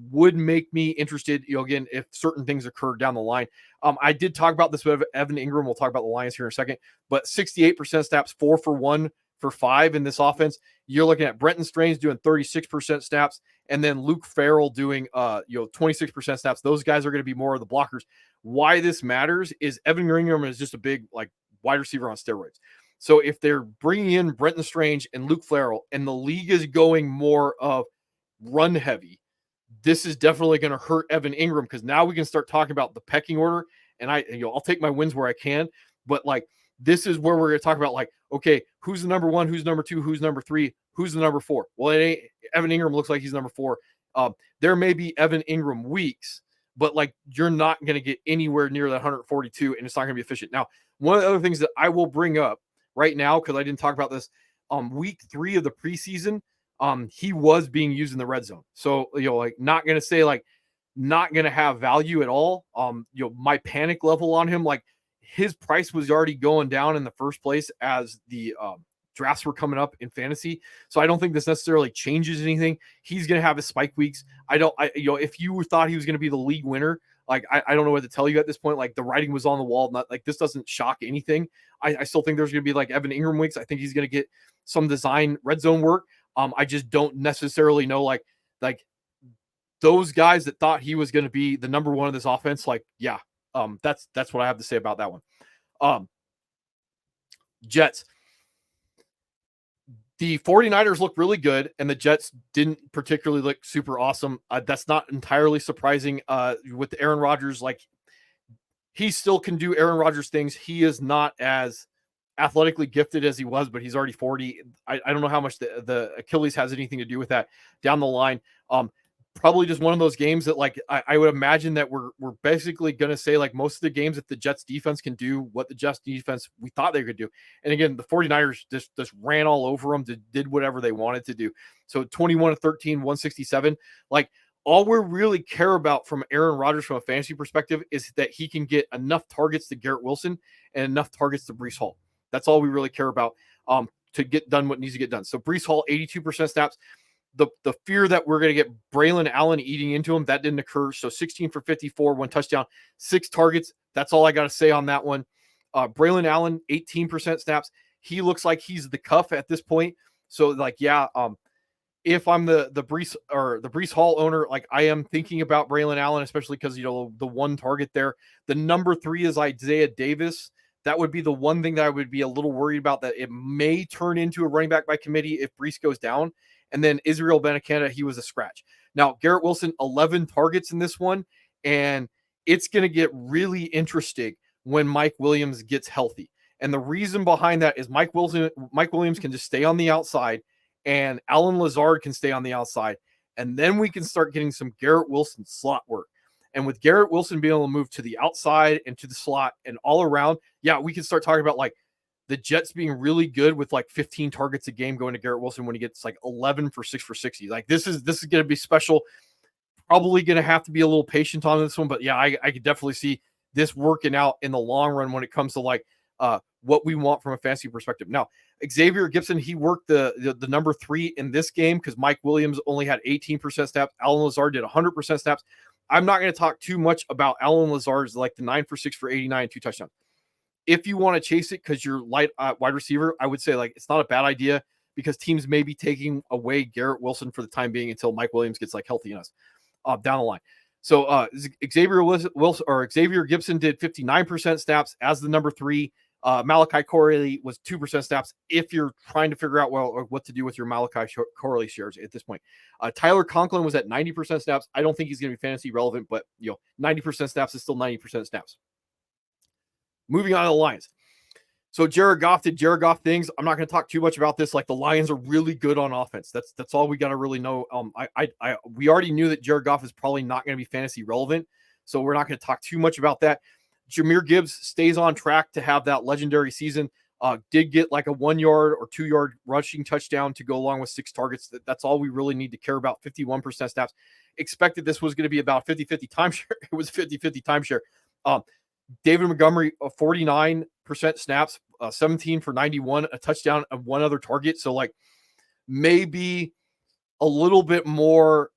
A: would make me interested, again, if certain things occur down the line. I did talk about this with Evan Ingram. We'll talk about the Lions here in a second, but 68% snaps, 4 for 1 for 5 in this offense. You're looking at Brenton Strange doing 36% snaps, and then Luke Farrell doing 26% snaps. Those guys are going to be more of the blockers. Why this matters is Evan Ingram is just a big wide receiver on steroids. So if they're bringing in Brenton Strange and Luke Farrell, and the league is going more of run heavy, this is definitely going to hurt Evan Ingram, because now we can start talking about the pecking order. And I'll take my wins where I can, but this is where we're going to talk about okay, who's the number 1, who's number 2, who's number 3, who's the number 4. Well, it ain't Evan Ingram. Looks like he's number 4. There may be Evan Ingram weeks, but you're not going to get anywhere near that 142, and it's not going to be efficient. Now, one of the other things that I will bring up right now, because I didn't talk about this, week 3 of the preseason, he was being used in the red zone. So, not going to say not going to have value at all. My panic level on him, his price was already going down in the first place as the drafts were coming up in fantasy. So I don't think this necessarily changes anything. He's going to have his spike weeks. If you thought he was going to be the league winner, I don't know what to tell you at this point. The writing was on the wall. Not this doesn't shock anything. I still think there's going to be Evan Ingram weeks. I think he's going to get some design red zone work. I just don't necessarily know those guys that thought he was going to be the number 1 of this offense. That's what I have to say about that one. Jets. The 49ers look really good, and the Jets didn't particularly look super awesome. That's not entirely surprising with Aaron Rodgers. He still can do Aaron Rodgers things. He is not as athletically gifted as he was, but he's already 40. I don't know how much the Achilles has anything to do with that down the line. Probably just one of those games that I would imagine that we're basically going to say most of the games that the Jets defense can do what the Jets defense we thought they could do. And again, the 49ers just ran all over them, did whatever they wanted to do. So 21-13, 167. All we really care about from Aaron Rodgers from a fantasy perspective is that he can get enough targets to Garrett Wilson and enough targets to Breece Hall. That's all we really care about to get done what needs to get done. So Breece Hall, 82% snaps. The fear that we're going to get Braylon Allen eating into him, that didn't occur. So 16 for 54, 1 touchdown, 6 targets. That's all I got to say on that one. Braylon Allen, 18% snaps. He looks like he's the cuff at this point. So if I'm the Breece Hall owner, I am thinking about Braylon Allen, especially because the 1 target there. The number 3 is Isaiah Davis. That would be the one thing that I would be a little worried about, that it may turn into a running back by committee if Breece goes down. And then Israel Benacana, he was a scratch. Now, Garrett Wilson, 11 targets in this one, and it's going to get really interesting when Mike Williams gets healthy. And the reason behind that is Mike Williams can just stay on the outside, and Alan Lazard can stay on the outside. And then we can start getting some Garrett Wilson slot work. And with Garrett Wilson being able to move to the outside and to the slot and all around, we can start talking about the Jets being really good with 15 targets a game going to Garrett Wilson when he gets 11 for 6 for 60. This is going to be special. Probably going to have to be a little patient on this one, but I could definitely see this working out in the long run when it comes to what we want from a fantasy perspective. Now, Xavier Gipson, he worked the number 3 in this game because Mike Williams only had 18% snaps. Alan Lazard did 100% snaps. I'm not going to talk too much about Alan Lazard's the 9 for 6 for 89 and 2 touchdowns. If you want to chase it because you're light wide receiver, I would say it's not a bad idea, because teams may be taking away Garrett Wilson for the time being until Mike Williams gets healthy enough down the line. So Xavier Gipson did 59% snaps as the number 3. Malachi Corley was 2% snaps. If you're trying to figure out what to do with your Malachi Corley shares at this point, Tyler Conklin was at 90% snaps. I don't think he's going to be fantasy relevant, but 90% snaps is still 90% snaps. Moving on to the Lions. So Jared Goff did Jared Goff things. I'm not going to talk too much about this. The Lions are really good on offense. That's all we got to really know. We already knew that Jared Goff is probably not going to be fantasy relevant, so we're not going to talk too much about that. Jahmyr Gibbs stays on track to have that legendary season. Did get a 1-yard or 2-yard rushing touchdown to go along with 6 targets. That's all we really need to care about. 51% snaps. Expected this was going to be about 50-50 timeshare. It was 50-50 timeshare. David Montgomery, 49% snaps, 17 for 91, a touchdown, and 1 other target. So maybe a little bit more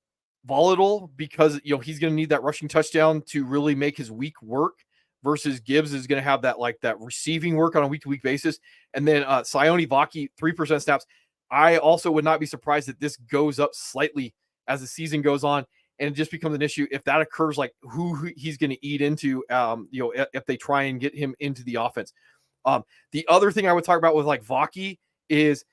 A: volatile because he's going to need that rushing touchdown to really make his week work. Versus Gibbs is going to have that receiving work on a week-to-week basis. And then Sione Vaki, 3% snaps. I also would not be surprised that this goes up slightly as the season goes on, and it just becomes an issue if that occurs, like who he's going to eat into, if they try and get him into the offense. The other thing I would talk about with like Vaki is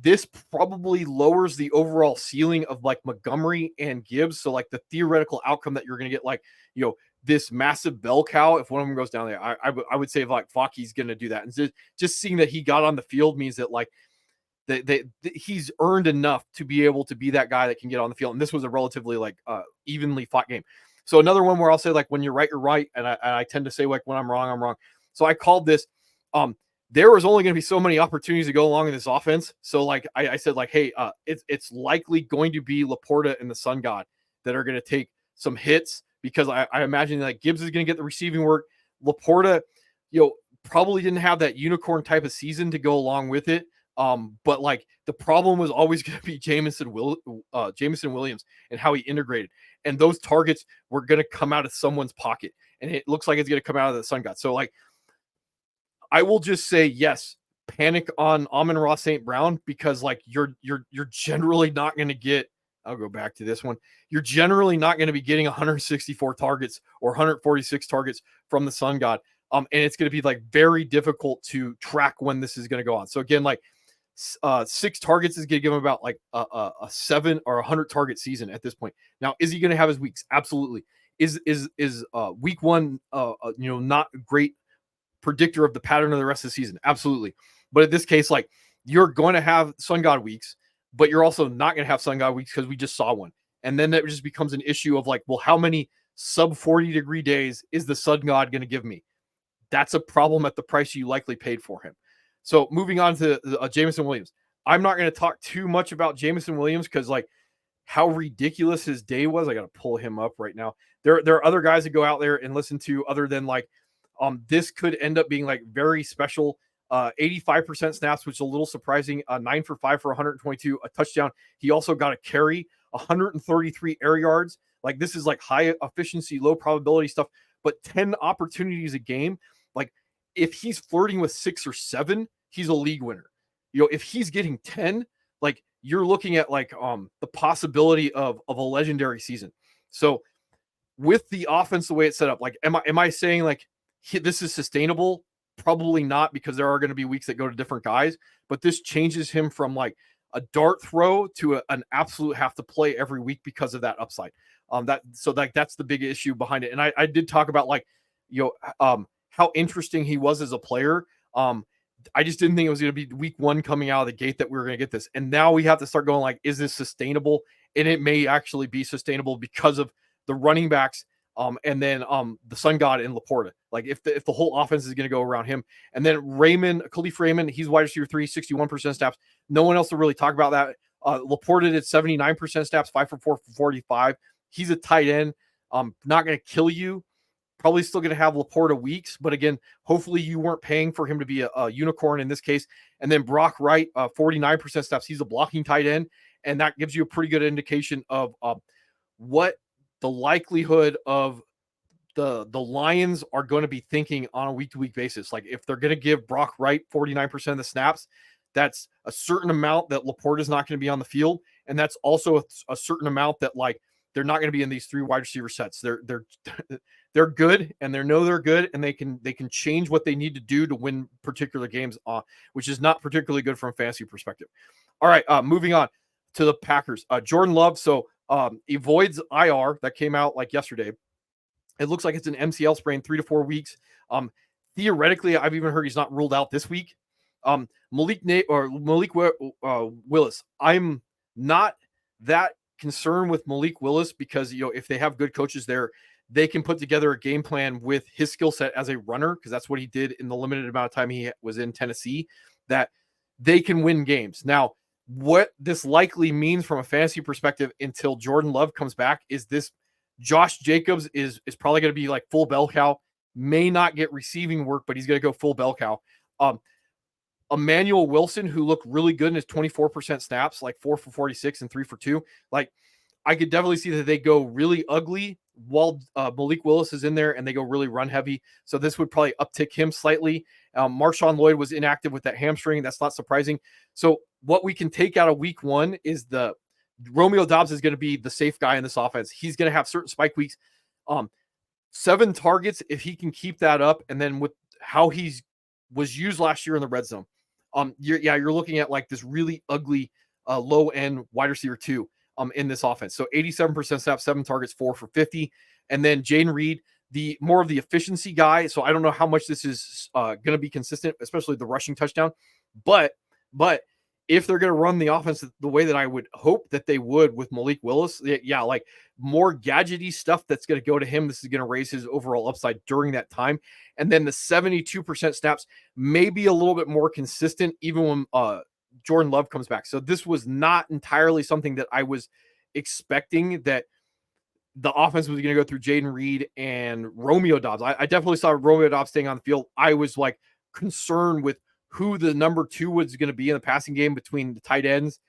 A: this probably lowers the overall ceiling of like Montgomery and Gibbs. So like the theoretical outcome that you're going to get, like, this massive bell cow, if one of them goes down there, I would say like Vaki's going to do that. And just seeing that he got on the field means that like he's earned enough to be able to be that guy that can get on the field. And this was a relatively like evenly fought game. So another one where I'll say like when you're right, you're right. And I tend to say like when I'm wrong, I'm wrong. So I called this. There was only going to be so many opportunities to go along in this offense. So like I said, like, hey, it's likely going to be Laporta and the Sun God that are going to take some hits, because I imagine like Gibbs is going to get the receiving work. Laporta, probably didn't have that unicorn type of season to go along with it. But like the problem was always going to be Jameson Williams and how he integrated, and those targets were going to come out of someone's pocket, and it looks like it's going to come out of the Sun God. So like, I will just say yes, panic on Amon-Ra St. Brown, because like you're generally not going to get. I'll go back to this one. You're generally not going to be getting 164 targets or 146 targets from the Sun God. And it's going to be like very difficult to track when this is going to go on. So again, like 6 targets is going to give him about like a 7 or 100 target season at this point. Now, is he going to have his weeks? Absolutely. Is week 1, not great predictor of the pattern of the rest of the season? Absolutely. But in this case, like, you're going to have Sun God weeks, but you're also not going to have Sun God weeks because we just saw one. And then that just becomes an issue of like, well, how many sub 40-degree days is the Sun God going to give me? That's a problem at the price you likely paid for him. So moving on to Jameson Williams. I'm not going to talk too much about Jameson Williams because like how ridiculous his day was. I got to pull him up right now. There are other guys that go out there and listen to other than like, this could end up being like very special. 85% snaps, which is a little surprising. 9 for 5 for 122, a touchdown. He also got a carry, 133 air yards. Like, this is like high efficiency, low probability stuff, but 10 opportunities a game. Like, if he's flirting with 6 or 7, he's a league winner. If he's getting 10, like, you're looking at like the possibility of a legendary season. So with the offense the way it's set up, like, am I saying like this is sustainable? Probably not, because there are going to be weeks that go to different guys, but this changes him from like a dart throw to an absolute have to play every week because of that upside. That's the big issue behind it. And I did talk about like, how interesting he was as a player. I just didn't think it was going to be week 1 coming out of the gate that we were going to get this. And now we have to start going like, is this sustainable? And it may actually be sustainable because of the running backs. And then the Sun God and Laporta. Like, if the whole offense is going to go around him. And then Khalif Raymond, he's wide receiver 3, 61% snaps. No one else to really talk about that. Laporta did 79% snaps, 5 for 4 for 45. He's a tight end. Not going to kill you. Probably still going to have Laporta weeks. But again, hopefully you weren't paying for him to be a unicorn in this case. And then Brock Wright, 49% snaps. He's a blocking tight end. And that gives you a pretty good indication of what the likelihood of the Lions are going to be thinking on a week-to-week basis. Like, if they're going to give Brock Wright 49% of the snaps, that's a certain amount that Laporta is not going to be on the field. And that's also a certain amount that like they're not going to be in these 3 wide receiver sets. They're good, and they know they're good, and they can change what they need to do to win particular games, which is not particularly good from a fantasy perspective. All right, moving on to the Packers. Jordan Love. So avoids IR that came out like yesterday. It looks like it's an MCL sprain, 3 to 4 weeks. Theoretically, I've even heard he's not ruled out this week. Malik Willis. I'm not that concerned with Malik Willis because if they have good coaches there, they can put together a game plan with his skill set as a runner, because that's what he did in the limited amount of time he was in Tennessee, that they can win games. Now, what this likely means from a fantasy perspective until Jordan Love comes back is this: Josh Jacobs is probably going to be like full bell cow, may not get receiving work, but he's going to go full bell cow. Emmanuel Wilson, who looked really good in his 24% snaps, like 4 for 46 and 3 for 2. Like, I could definitely see that they go really ugly while Malik Willis is in there, and they go really run heavy. So this would probably uptick him slightly. Marshawn Lloyd was inactive with that hamstring. That's not surprising. So what we can take out of week one is the Romeo Doubs is going to be the safe guy in this offense. He's going to have certain spike weeks. 7 targets, if he can keep that up, and then with how he's was used last year in the red zone, you're looking at like this really ugly low end wide receiver 2 in this offense. So 87% snaps, 7 targets, 4 for 50. And then Jaden Reed, the more of the efficiency guy. So I don't know how much this is going to be consistent, especially the rushing touchdown. But if they're going to run the offense the way that I would hope that they would with Malik Willis, yeah, like more gadgety stuff that's going to go to him. This is going to raise his overall upside during that time. And then the 72% snaps may be a little bit more consistent even when Jordan Love comes back. So this was not entirely something that I was expecting, that the offense was going to go through Jaden Reed and Romeo Doubs. I definitely saw Romeo Doubs staying on the field. I was like concerned with who the number 2 was going to be in the passing game between the tight ends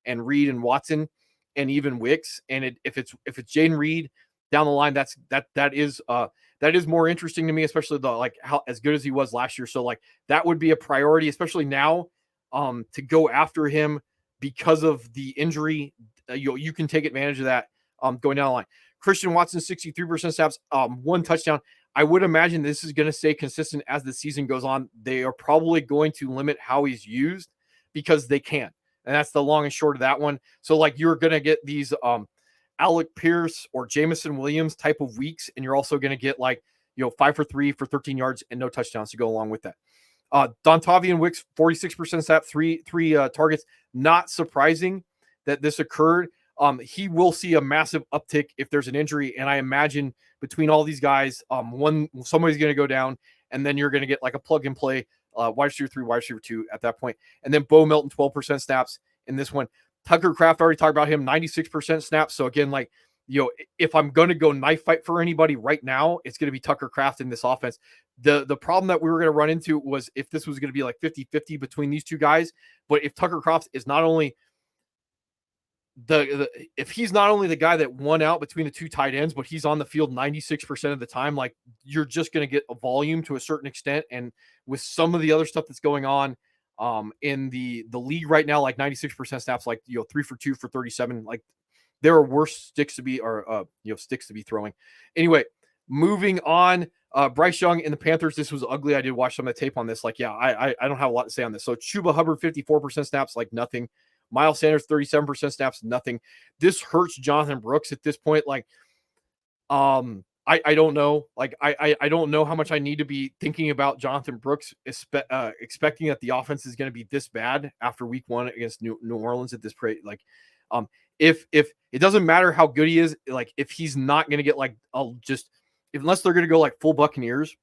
A: and Reed and Watson and even Wicks. And if it's Jaden Reed down the line, that is more interesting to me, especially the like how as good as he was last year. So like that would be a priority, especially now to go after him because of the injury. You can take advantage of that going down the line. Christian Watson, 63% snaps, 1 touchdown. I would imagine this is going to stay consistent as the season goes on. They are probably going to limit how he's used because they can. And that's the long and short of that one. So like you're going to get these Alec Pierce or Jamison Williams type of weeks. And you're also going to get like, 5 for 3 for 13 yards and no touchdowns to go along with that. Dontavian Wicks, 46% snap, three targets. Not surprising that this occurred. He will see a massive uptick if there's an injury. And I imagine between all these guys, somebody's going to go down, and then you're going to get like a plug and play wide receiver 3, wide receiver 2 at that point. And then Bo Melton, 12% snaps in this one. Tucker Kraft, already talked about him, 96% snaps. So again, like, if I'm going to go knife fight for anybody right now, it's going to be Tucker Kraft in this offense. The problem that we were going to run into was if this was going to be like 50-50 between these two guys, but if Tucker Kraft is not only if he's not only the guy that won out between the 2 tight ends, but he's on the field 96% of the time, like you're just going to get a volume to a certain extent. And with some of the other stuff that's going on in the league right now, like 96% snaps, like 3 for 2 for 37, like there are worse sticks to be throwing. Anyway, moving on. Bryce Young and the Panthers, this was ugly. I did watch some of the tape on this. Like, yeah, I don't have a lot to say on this. So Chuba Hubbard, 54% snaps, like nothing. Miles Sanders, 37% snaps, nothing. This hurts Jonathan Brooks at this point. Like, I don't know. Like, I don't know how much I need to be thinking about Jonathan Brooks, expecting that the offense is going to be this bad after week 1 against New Orleans at this rate. Like, if it doesn't matter how good he is, like if he's not going to get like, unless they're going to go like full Buccaneers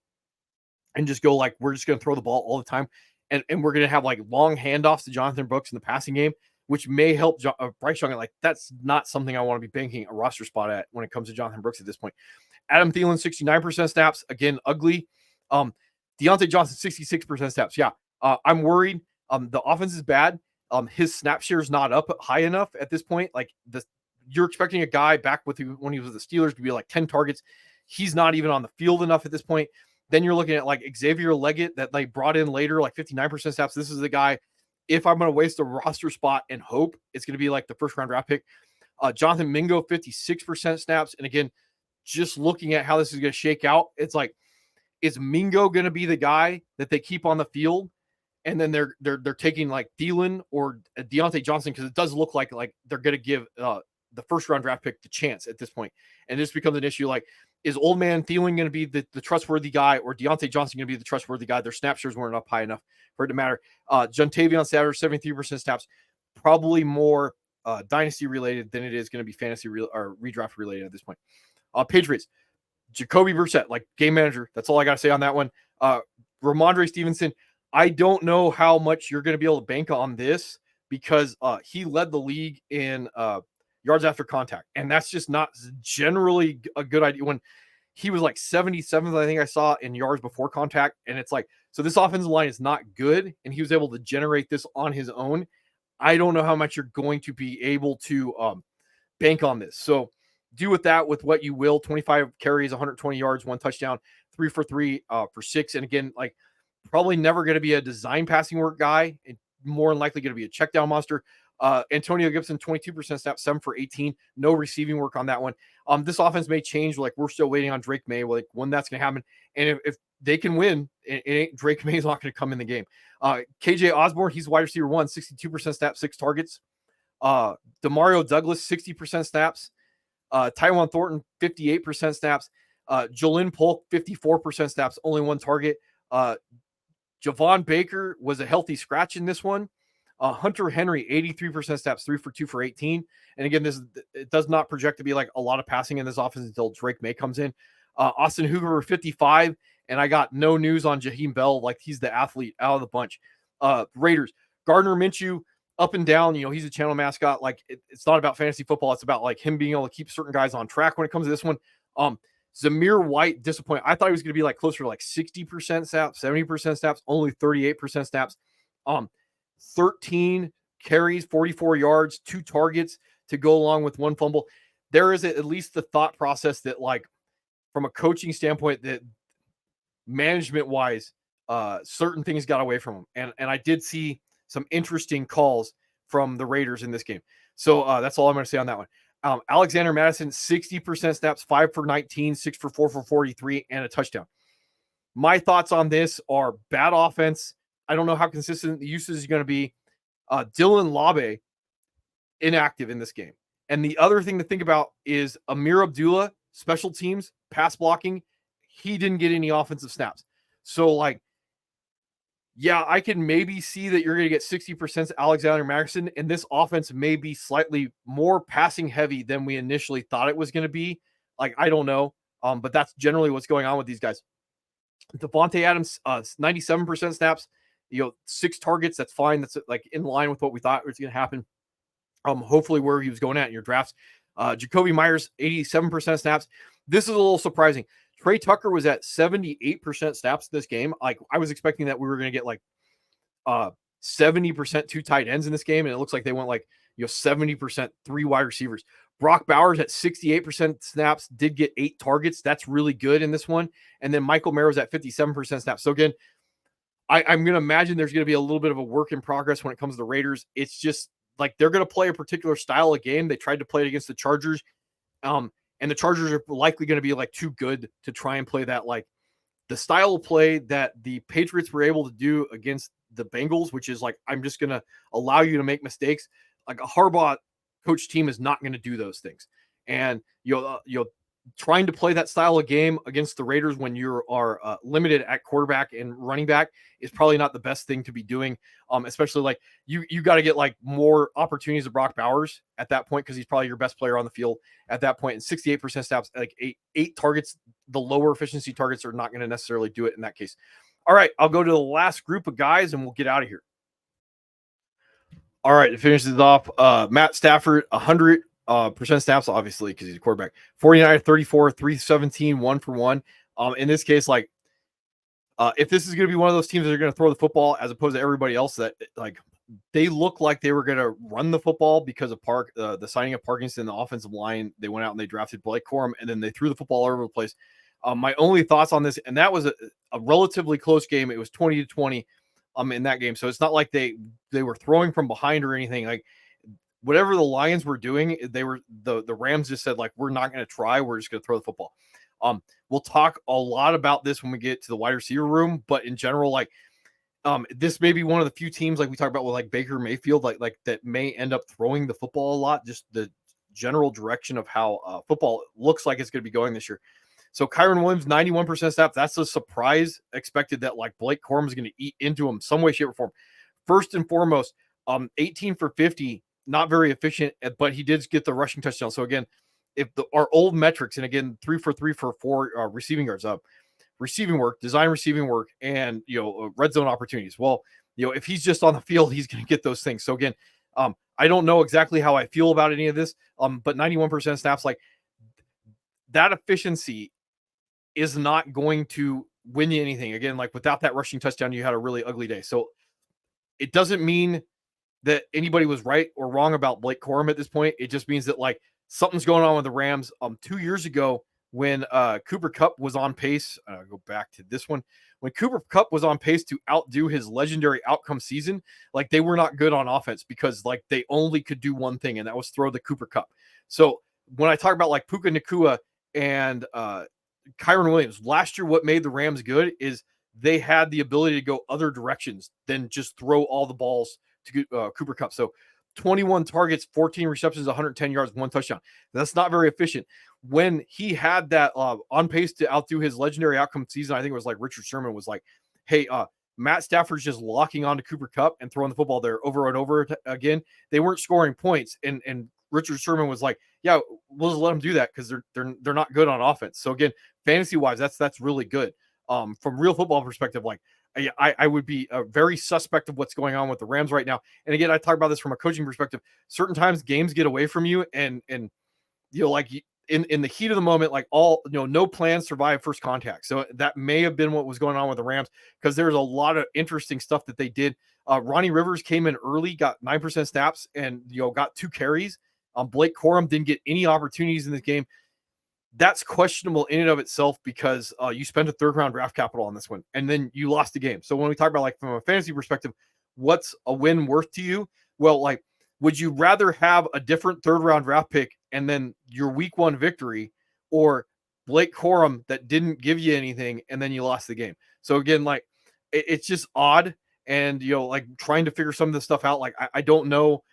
A: and just go like, we're just going to throw the ball all the time. And we're going to have like long handoffs to Jonathan Brooks in the passing game, which may help Bryce Young. Like, that's not something I want to be banking a roster spot at when it comes to Jonathan Brooks at this point. Adam Thielen, 69% snaps. Again, ugly. Deontay Johnson, 66% snaps. Yeah, I'm worried. The offense is bad. His snap share is not up high enough at this point. Like, you're expecting a guy back when he was with the Steelers to be like 10 targets. He's not even on the field enough at this point. Then you're looking at like Xavier Leggett that they brought in later, like 59% snaps. This is the guy, if I'm going to waste a roster spot and hope, it's going to be like the first round draft pick. Jonathan Mingo, 56% snaps. And again, just looking at how this is going to shake out, it's like, is Mingo going to be the guy that they keep on the field? And then they're taking like Thielen or Deontay Johnson, because it does look like they're going to give the first round draft pick the chance at this point. And this becomes an issue. Like, is old man Thielen going to be the trustworthy guy, or Deontay Johnson going to be the trustworthy guy? Their snap shares weren't up high enough for it to matter. Jontavion Sanders, 73% snaps, probably more dynasty related than it is going to be fantasy or redraft related at this point. Patriots, Jacoby Brissett, like game manager. That's all I got to say on that one. Ramondre Stevenson, I don't know how much you're going to be able to bank on this, because he led the league in yards after contact. And that's just not generally a good idea. When he was like 77th, I think I saw, in yards before contact. And it's like, so this offensive line is not good, and he was able to generate this on his own. I don't know how much you're going to be able to bank on this. So do with that with what you will. 25 carries, 120 yards, 1 touchdown, 3 for 3 for 6. And again, like probably never going to be a design passing work guy. And more than likely going to be a check down monster. Antonio Gibson, 22% snaps, 7 for 18. No receiving work on that one. This offense may change. Like we're still waiting on Drake May, like when that's going to happen. And if they can win, Drake May is not going to come in the game. KJ Osborne, he's wide receiver 1, 62% snaps, 6 targets. Demario Douglas, 60% snaps. Tywan Thornton, 58% snaps. Jolyn Polk, 54% snaps, only 1 target. Javon Baker was a healthy scratch in this one. Hunter Henry, 83% snaps, 3 for 2 for 18. And again, it does not project to be like a lot of passing in this offense until Drake May comes in. Austin Hoover, 55. And I got no news on Jaheim Bell. Like he's the athlete out of the bunch. Raiders, Gardner Minshew, up and down. He's a channel mascot. Like it's not about fantasy football. It's about like him being able to keep certain guys on track when it comes to this one. Zamir White, disappointed. I thought he was going to be like closer to like 60% snaps, 70% snaps, only 38% snaps. 13 carries, 44 yards, 2 targets to go along with 1 fumble. There is at least the thought process that like from a coaching standpoint that management wise, certain things got away from him. And I did see some interesting calls from the Raiders in this game. So that's all I'm going to say on that one. Alexander Madison, 60% snaps, 5 for 19, 6 for 4 for 43, and a touchdown. My thoughts on this are bad offense. I don't know how consistent the usage is going to be. Dylan Labe, inactive in this game. And the other thing to think about is Amir Abdullah, special teams, pass blocking. He didn't get any offensive snaps. So, like, yeah, I can maybe see that you're going to get 60% Alexander Madison, and this offense may be slightly more passing heavy than we initially thought it was going to be. Like, I don't know. But that's generally what's going on with these guys. Devontae Adams, 97% snaps, 6 targets. That's fine. That's like in line with what we thought was going to happen. Hopefully where he was going at in your drafts. Jacoby Myers, 87% snaps. This is a little surprising. Trey Tucker was at 78% snaps this game. Like I was expecting that we were going to get like 70% 2 tight ends in this game, and it looks like they went like 70% 3 wide receivers. Brock Bowers at 68% snaps, did get 8 targets. That's really good in this one. And then Michael Mayer was at 57% snaps. So again, I'm going to imagine there's going to be a little bit of a work in progress when it comes to the Raiders. It's just like they're going to play a particular style of game. They tried to play it against the Chargers. And the Chargers are likely going to be like too good to try and play that, like the style of play that the Patriots were able to do against the Bengals, which is like, I'm just going to allow you to make mistakes. Like a Harbaugh coach team is not going to do those things. And you're trying to play that style of game against the Raiders when you are limited at quarterback and running back is probably not the best thing to be doing. Especially like you got to get like more opportunities of Brock Bowers at that point, because he's probably your best player on the field at that point. And 68% snaps, like eight targets, the lower efficiency targets are not going to necessarily do it in that case. All right, I'll go to the last group of guys and we'll get out of here. All right, to finish this off, Matt Stafford, 100% snaps, obviously, because he's a quarterback. 49, 34, 317, 1 for 1. In this case, like, if this is going to be one of those teams that are going to throw the football as opposed to everybody else, that like they look like they were going to run the football because of the signing of Parkinson, the offensive line. They went out and they drafted Blake Corum, and then they threw the football all over the place. My only thoughts on this, and that was a relatively close game. It was 20-20 in that game. So it's not like they were throwing from behind or anything. Like whatever the Lions were doing, they were the Rams just said, like, we're not going to try. We're just going to throw the football. We'll talk a lot about this when we get to the wide receiver room, but in general, like, this may be one of the few teams like we talked about with like Baker Mayfield, like that may end up throwing the football a lot, just the general direction of how football looks like it's going to be going this year. So Kyron Williams, 91% snaps. That's a surprise. Expected that like Blake Corum is going to eat into him some way, shape, or form. First and foremost, 18 for 50, not very efficient, but he did get the rushing touchdown. So again, if our old metrics, and again, 3 for 3 for 4 receiving yards up, receiving work, design receiving work, and red zone opportunities. Well, if he's just on the field, he's going to get those things. So again, I don't know exactly how I feel about any of this, but 91% snaps, like that efficiency is not going to win you anything. Again, like without that rushing touchdown, you had a really ugly day. So it doesn't mean that anybody was right or wrong about Blake Corum at this point. It just means that like something's going on with the Rams. 2 years ago, when Cooper Kupp was on pace, go back to this one. When Cooper Kupp was on pace to outdo his legendary outcome season, like they were not good on offense because like they only could do one thing, and that was throw the Cooper Kupp. So when I talk about like Puka Nacua and Kyron Williams last year, what made the Rams good is they had the ability to go other directions than just throw all the balls to Cooper Kupp. So 21 targets, 14 receptions, 110 yards, 1 touchdown. That's not very efficient. When he had that on pace to outdo his legendary outcome season, I think it was like Richard Sherman was like, hey, Matt Stafford's just locking on to Cooper Kupp and throwing the football there over and over again. They weren't scoring points. And Richard Sherman was like, yeah, we'll just let them do that because they're not good on offense. So again, fantasy wise, that's really good. From real football perspective, like I would be very suspect of what's going on with the Rams right now. And again, I talk about this from a coaching perspective. Certain times games get away from you, and like in the heat of the moment, like no plans survive first contact. So that may have been what was going on with the Rams because there's a lot of interesting stuff that they did. Ronnie Rivers came in early, got 9% snaps, and got 2 carries. Blake Corum didn't get any opportunities in this game. That's questionable in and of itself because you spent a 3rd round draft capital on this one and then you lost the game. So when we talk about like from a fantasy perspective, what's a win worth to you? Well, like, would you rather have a different 3rd round draft pick and then your week 1 victory, or Blake Corum that didn't give you anything and then you lost the game? So again, like it's just odd. And, like trying to figure some of this stuff out. Like, I don't know.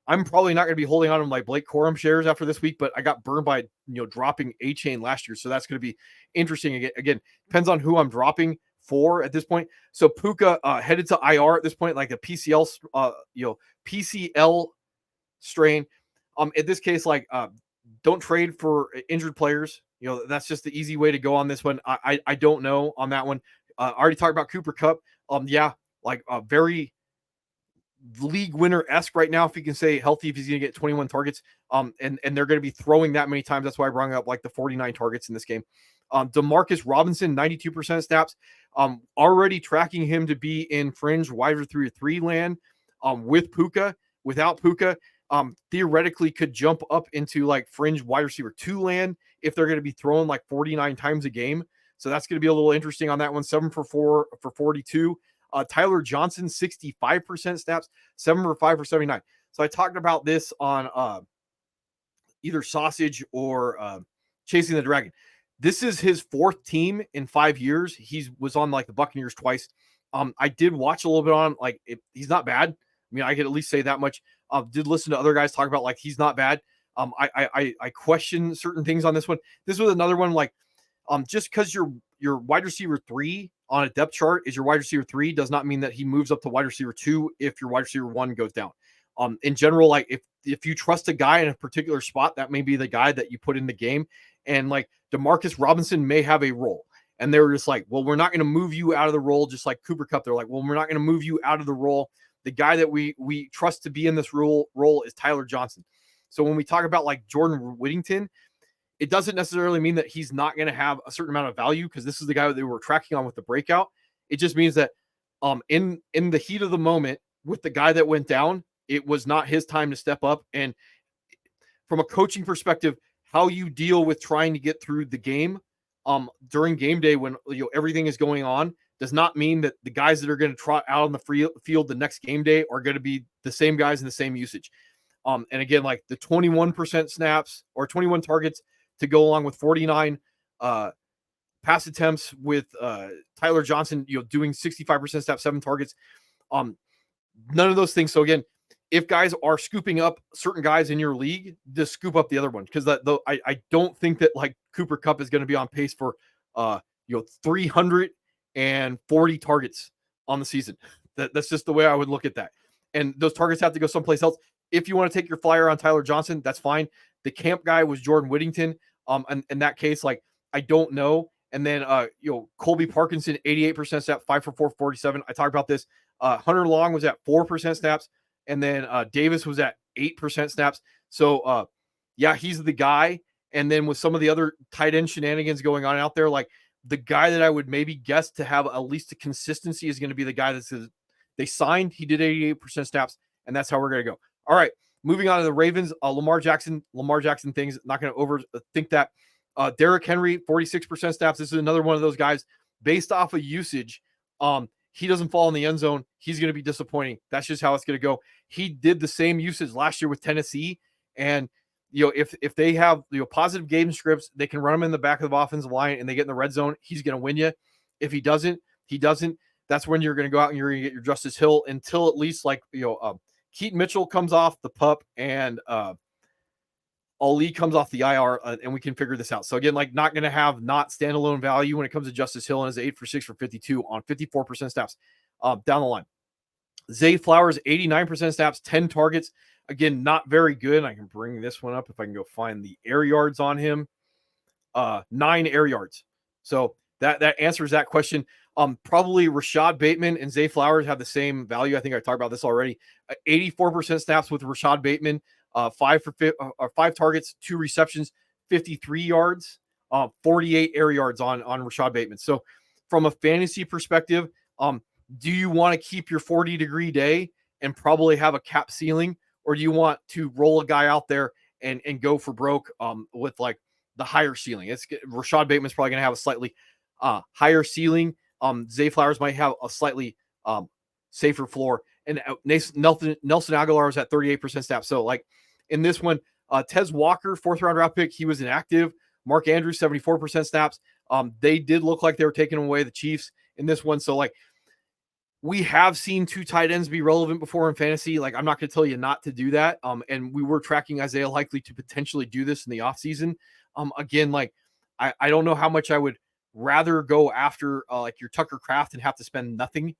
A: I'm probably not going to be holding on to my Blake Corum shares after this week, but I got burned by dropping A-Chain last year, so that's going to be interesting. Again, depends on who I'm dropping for at this point. So Puka headed to IR at this point, like a PCL, PCL strain. In this case, like don't trade for injured players. That's just the easy way to go on this one. I don't know on that one. I already talked about Cooper Kupp. Yeah, like very league winner-esque right now, if you can say healthy, if he's going to get 21 targets, and they're going to be throwing that many times. That's why I brought up like the 49 targets in this game. Demarcus Robinson, 92% snaps, already tracking him to be in fringe wide receiver 3 land with Puka. Without Puka, theoretically could jump up into like fringe wide receiver 2 land if they're going to be throwing like 49 times a game. So that's going to be a little interesting on that one. 7 for 4 for 42. Tyler Johnson, 65% snaps, 7 for 5 for 79. So I talked about this on either Sausage or Chasing the Dragon. This is his 4th team in 5 years. He was on like the Buccaneers twice. I did watch a little bit on like he's not bad. I mean, I could at least say that much. Did listen to other guys talk about like he's not bad. I question certain things on this one. This was another one like just because your wide receiver 3 on a depth chart is your wide receiver 3 does not mean that he moves up to wide receiver 2 if your wide receiver 1 goes down. In general, like if you trust a guy in a particular spot, that may be the guy that you put in the game. And like Demarcus Robinson may have a role. And they were just like, well, we're not going to move you out of the role, just like Cooper Kupp. They're like, well, we're not going to move you out of the role. The guy that we trust to be in this role is Tyler Johnson. So when we talk about like Jordan Whittington, it doesn't necessarily mean that he's not going to have a certain amount of value because this is the guy that they were tracking on with the breakout. It just means that in the heat of the moment with the guy that went down, it was not his time to step up. And from a coaching perspective, how you deal with trying to get through the game during game day when everything is going on does not mean that the guys that are going to trot out on the field the next game day are going to be the same guys in the same usage. And again, like the 21% snaps or 21 targets to go along with 49 pass attempts with Tyler Johnson, doing 65% snaps, 7 targets. None of those things. So again, if guys are scooping up certain guys in your league, just scoop up the other one because I don't think that like Cooper Kupp is going to be on pace for 340 targets on the season. That's just the way I would look at that. And those targets have to go someplace else. If you want to take your flyer on Tyler Johnson, that's fine. The camp guy was Jordan Whittington. And in that case, like I don't know. And then Colby Parkinson, 88% snap, 5 for 4, 47. I talked about this. Hunter Long was at 4% snaps, and then Davis was at 8% snaps. So yeah, he's the guy. And then with some of the other tight end shenanigans going on out there, like the guy that I would maybe guess to have at least a consistency is going to be the guy that says they signed. He did 88% snaps, and that's how we're going to go. All right. Moving on to the Ravens, Lamar Jackson things, not going to overthink that. Derrick Henry, 46% snaps. This is another one of those guys based off of usage. He doesn't fall in the end zone. He's going to be disappointing. That's just how it's going to go. He did the same usage last year with Tennessee. And, if they have, positive game scripts, they can run him in the back of the offensive line and they get in the red zone. He's going to win you. If he doesn't, that's when you're going to go out and you're going to get your Justice Hill until at least Keaton Mitchell comes off the pup and Ali comes off the IR, and we can figure this out. So again, not going to have not standalone value when it comes to Justice Hill, and is 8 for 6 for 52 on 54% snaps down the line. Zay Flowers, 89% snaps, 10 targets. Again, not very good. I can bring this one up if I can go find the air yards on him. 9 air yards. So that answers that question. Probably Rashad Bateman and Zay Flowers have the same value. I think I talked about this already. 84% snaps with Rashad Bateman. 5 targets, 2 receptions, 53 yards, 48 air yards on Rashad Bateman. So from a fantasy perspective, do you want to keep your 40-degree day and probably have a cap ceiling, or do you want to roll a guy out there and go for broke with the higher ceiling? Rashad Bateman's probably going to have a slightly higher ceiling. Zay Flowers might have a slightly safer floor. And Nelson Aguilar is at 38% snap. So in this one, Tez Walker, 4th round draft pick, he was inactive. Mark Andrews, 74% snaps. They did look like they were taking away the Chiefs in this one. So we have seen 2 tight ends be relevant before in fantasy. I'm not going to tell you not to do that. And we were tracking Isaiah Likely to potentially do this in the offseason. Again, I don't know how much I would rather go after your Tucker Kraft and have to spend nothing.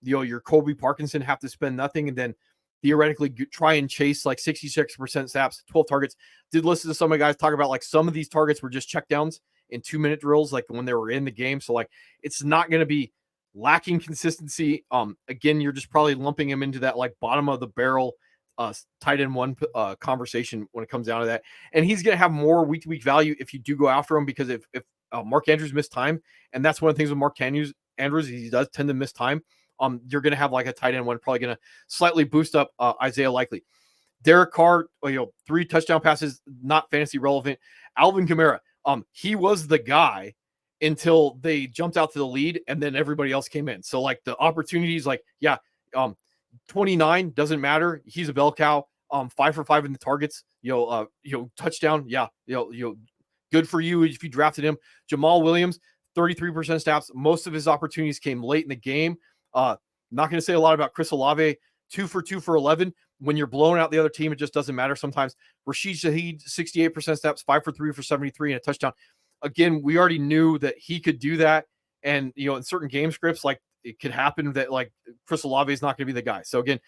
A: Your Colby Parkinson have to spend nothing, and then theoretically try and chase 66% snaps, 12 targets. Did listen to some of the guys talk about some of these targets were just checkdowns in 2-minute drills, when they were in the game. So it's not going to be lacking consistency. Again, you're just probably lumping him into that bottom of the barrel tight end one conversation when it comes down to that. And he's going to have more week to week value if you do go after him, because if Mark Andrews missed time, and that's one of the things with Mark Andrews, he does tend to miss time. You're going to have a tight end one, probably going to slightly boost up Isaiah Likely. Derek Carr, 3 touchdown passes, not fantasy relevant. Alvin Kamara, he was the guy until they jumped out to the lead, and then everybody else came in. So the opportunities, 29 doesn't matter. He's a bell cow. 5 for 5 in the targets. Touchdown. Yeah. Good for you if you drafted him. Jamal Williams, 33% snaps. Most of his opportunities came late in the game. Not going to say a lot about Chris Olave, 2 for 2 for 11. When you're blowing out the other team, it just doesn't matter sometimes. Rashid Shaheed, 68% snaps, 5 for 3 for 73 and a touchdown. Again, we already knew that he could do that. And, in certain game scripts, it could happen that Chris Olave is not going to be the guy. So again,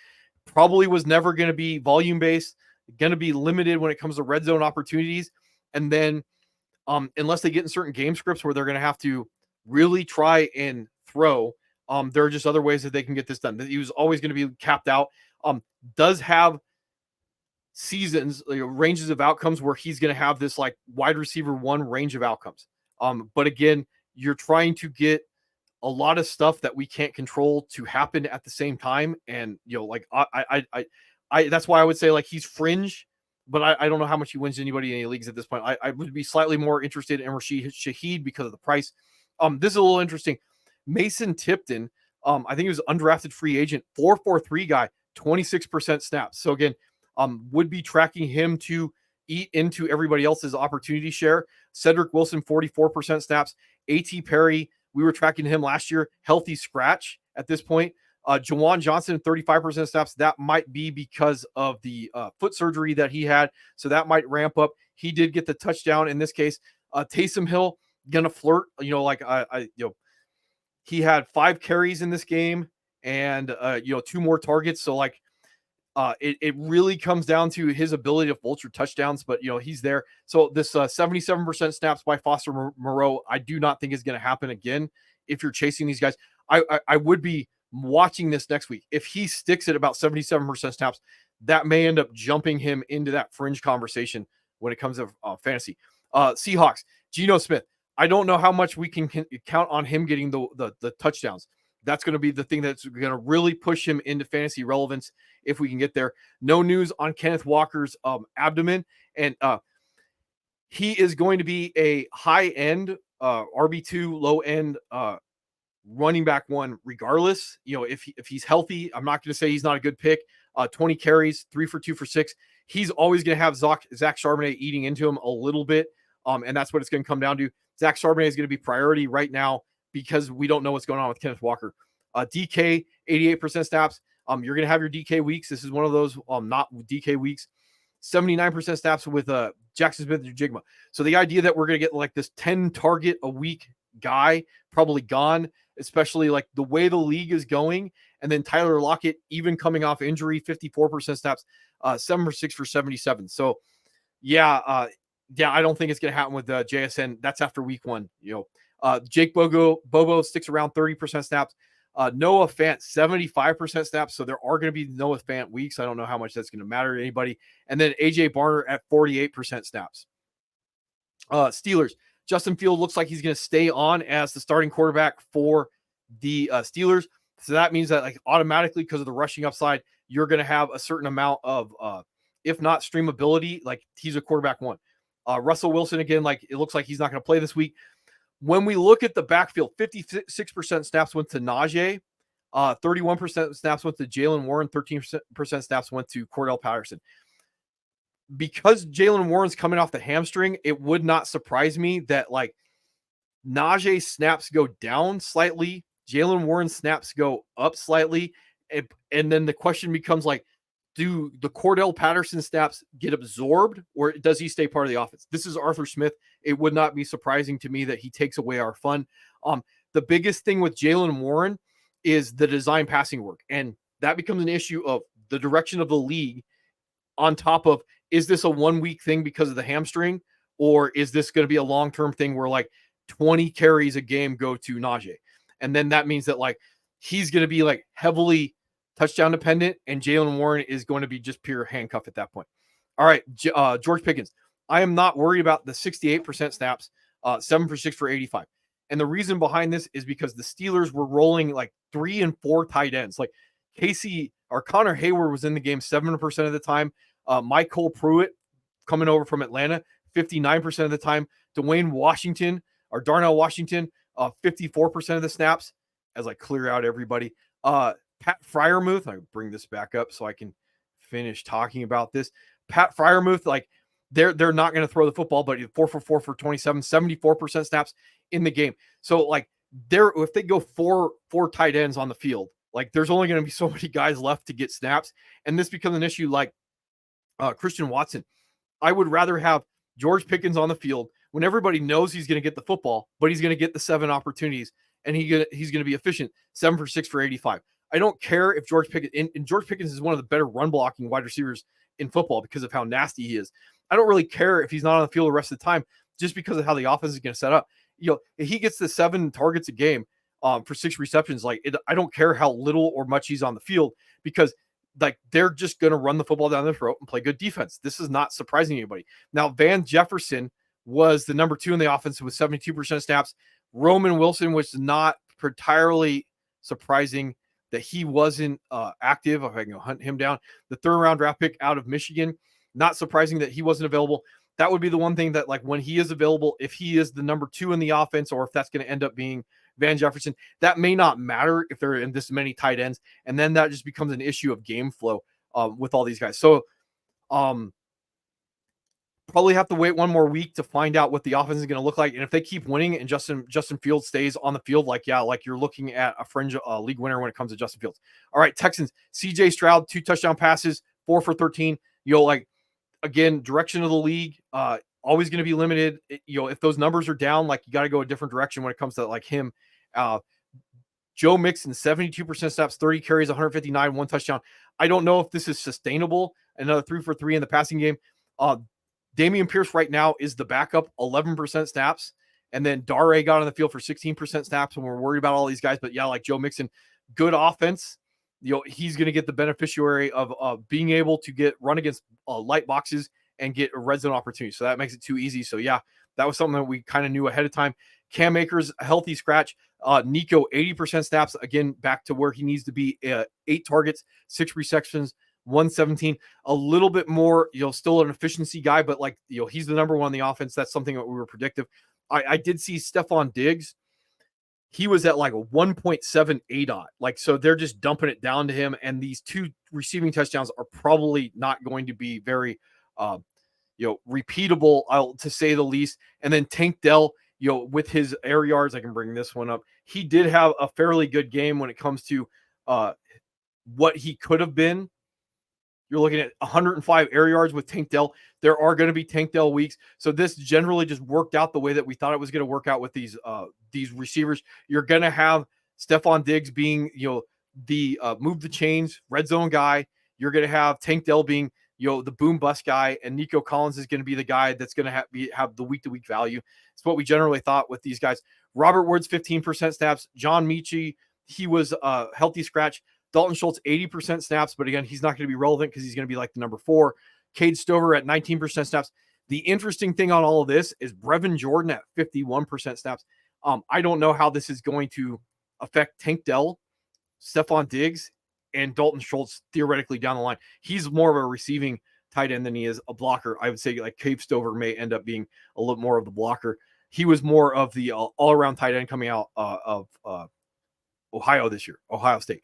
A: probably was never going to be volume based, going to be limited when it comes to red zone opportunities. And then unless they get in certain game scripts where they're going to have to really try and throw, there are just other ways that they can get this done. He was always going to be capped out. Does have seasons, ranges of outcomes where he's going to have this wide receiver 1 range of outcomes. But again, you're trying to get a lot of stuff that we can't control to happen at the same time. And, I that's why I would say he's fringe, but I don't know how much he wins anybody in any leagues at this point. I would be slightly more interested in Rashid Shaheed because of the price. This is a little interesting. Mason Tipton, I think he was an undrafted free agent, 4.43 guy, 26% snaps. So again, would be tracking him to eat into everybody else's opportunity share. Cedric Wilson, 44% snaps. A.T. Perry, we were tracking him last year, healthy scratch at this point. Jawan Johnson, 35% snaps. That might be because of the foot surgery that he had. So that might ramp up. He did get the touchdown in this case. Taysom Hill, gonna flirt, he had 5 carries in this game and 2 more targets. So it really comes down to his ability to vulture touchdowns, but he's there. So this 77% snaps by Foster Moreau, I do not think is going to happen again. If you're chasing these guys, I would be watching this next week. If he sticks at about 77% snaps, that may end up jumping him into that fringe conversation when it comes to fantasy. Seahawks, Geno Smith. I don't know how much we can count on him getting the touchdowns. That's going to be the thing that's going to really push him into fantasy relevance if we can get there. No news on Kenneth Walker's abdomen, and he is going to be a high-end RB2, low-end running back one regardless. If he's healthy, I'm not going to say he's not a good pick. 20 carries, 3 for 2 for 6. He's always going to have Zach Charbonnet eating into him a little bit, and that's what it's going to come down to. Zach Charbonnet is going to be priority right now because we don't know what's going on with Kenneth Walker. DK, 88% snaps. You're going to have your DK weeks. This is one of those not DK weeks. 79% snaps with Jackson Smith-Njigba. So the idea that we're going to get like this 10 target a week guy probably gone, especially like the way the league is going. And then Tyler Lockett, even coming off injury, 54% snaps, 7 for 6 for 77. So yeah, I don't think it's going to happen with JSN. That's after week 1. Jake Bobo sticks around 30% snaps. Noah Fant, 75% snaps. So there are going to be Noah Fant weeks. I don't know how much that's going to matter to anybody. And then AJ Barner at 48% snaps. Steelers, Justin Field looks like he's going to stay on as the starting quarterback for the Steelers. So that means that like automatically, because of the rushing upside, you're going to have a certain amount of, if not streamability, like he's a quarterback one. Russell Wilson, again, like it looks like he's not going to play this week. When we look at the backfield, 56% snaps went to Najee, 31% snaps went to Jalen Warren, 13% snaps went to Cordell Patterson. Because Jalen Warren's coming off the hamstring, it would not surprise me that like Najee snaps go down slightly, Jalen Warren snaps go up slightly, and then the question becomes like, do the Cordell Patterson snaps get absorbed or does he stay part of the offense? This is Arthur Smith. It would not be surprising to me that he takes away our fun. The biggest thing with Jalen Warren is the design passing work. And that becomes an issue of the direction of the league on top of, is this a 1 week thing because of the hamstring? Or is this going to be a long-term thing where like 20 carries a game go to Najee? And then that means that like, he's going to be like heavily touchdown dependent, and Jalen Warren is going to be just pure handcuff at that point. All right, George Pickens. I am not worried about the 68% snaps, 7 for 6 for 85. And the reason behind this is because the Steelers were rolling like 3 and 4 tight ends. Like Connor Hayward was in the game 7% of the time. Michael Pruitt coming over from Atlanta, 59% of the time. Darnell Washington, 54% of the snaps, as I clear out everybody. Pat Freiermuth, I bring this back up so I can finish talking about this. Pat Freiermuth, like they're not going to throw the football, but 4 for 4 for 27, 74% snaps in the game. So like if they go four tight ends on the field, like there's only going to be so many guys left to get snaps. And this becomes an issue like Christian Watson. I would rather have George Pickens on the field when everybody knows he's going to get the football, but he's going to get the 7 opportunities and he's going to be efficient. 7 for 6 for 85. I don't care if George Pickens, and George Pickens is one of the better run blocking wide receivers in football because of how nasty he is. I don't really care if he's not on the field the rest of the time just because of how the offense is going to set up. If he gets the 7 targets a game for 6 receptions, I don't care how little or much he's on the field because like they're just going to run the football down their throat and play good defense. This is not surprising anybody. Now, Van Jefferson was the number 2 in the offense with 72% snaps. Roman Wilson was not entirely surprising that he wasn't active. If I can hunt him down, the 3rd round draft pick out of Michigan, not surprising that he wasn't available. That would be the one thing that like when he is available, if he is the number 2 in the offense, or if that's going to end up being Van Jefferson, that may not matter if they're in this many tight ends. And then that just becomes an issue of game flow with all these guys. So probably have to wait 1 more week to find out what the offense is going to look like. And if they keep winning and Justin Fields stays on the field, like you're looking at a fringe league winner when it comes to Justin Fields. All right, Texans, CJ Stroud, 2 touchdown passes, 4 for 13. Again, direction of the league, always going to be limited. If those numbers are down, like you got to go a different direction when it comes to like him. Joe Mixon, 72% snaps, 30 carries, 159, 1 touchdown. I don't know if this is sustainable. Another 3 for 3 in the passing game. Dameon Pierce right now is the backup, 11% snaps. And then Dare got on the field for 16% snaps when we're worried about all these guys. But yeah, like Joe Mixon, good offense. He's going to get the beneficiary of being able to run against light boxes and get a red zone opportunity. So that makes it too easy. So yeah, that was something that we kind of knew ahead of time. Cam Akers, a healthy scratch. Nico, 80% snaps, again, back to where he needs to be. 8 targets, 6 receptions, 117. A little bit more, still an efficiency guy, but he's the number one on the offense. That's something that we were predictive. I did see Stephon Diggs. He was at like a 1.7 ADOT. So they're just dumping it down to him. And these 2 receiving touchdowns are probably not going to be very, repeatable, to say the least. And then Tank Dell, with his air yards, I can bring this one up. He did have a fairly good game when it comes to what he could have been. You're looking at 105 air yards with Tank Dell. There are going to be Tank Dell weeks. So this generally just worked out the way that we thought it was going to work out with these receivers. You're going to have Stephon Diggs being, the move the chains, red zone guy. You're going to have Tank Dell being, the boom bust guy, and Nico Collins is going to be the guy that's going to have the week-to-week value. It's what we generally thought with these guys. Robert Woods, 15% snaps. John Mechie, he was a healthy scratch. Dalton Schultz, 80% snaps, but again, he's not going to be relevant because he's going to be like the number 4. Cade Stover at 19% snaps. The interesting thing on all of this is Brevin Jordan at 51% snaps. I don't know how this is going to affect Tank Dell, Stephon Diggs, and Dalton Schultz theoretically down the line. He's more of a receiving tight end than he is a blocker. I would say like Cade Stover may end up being a little more of the blocker. He was more of the all-around tight end coming out of Ohio this year, Ohio State.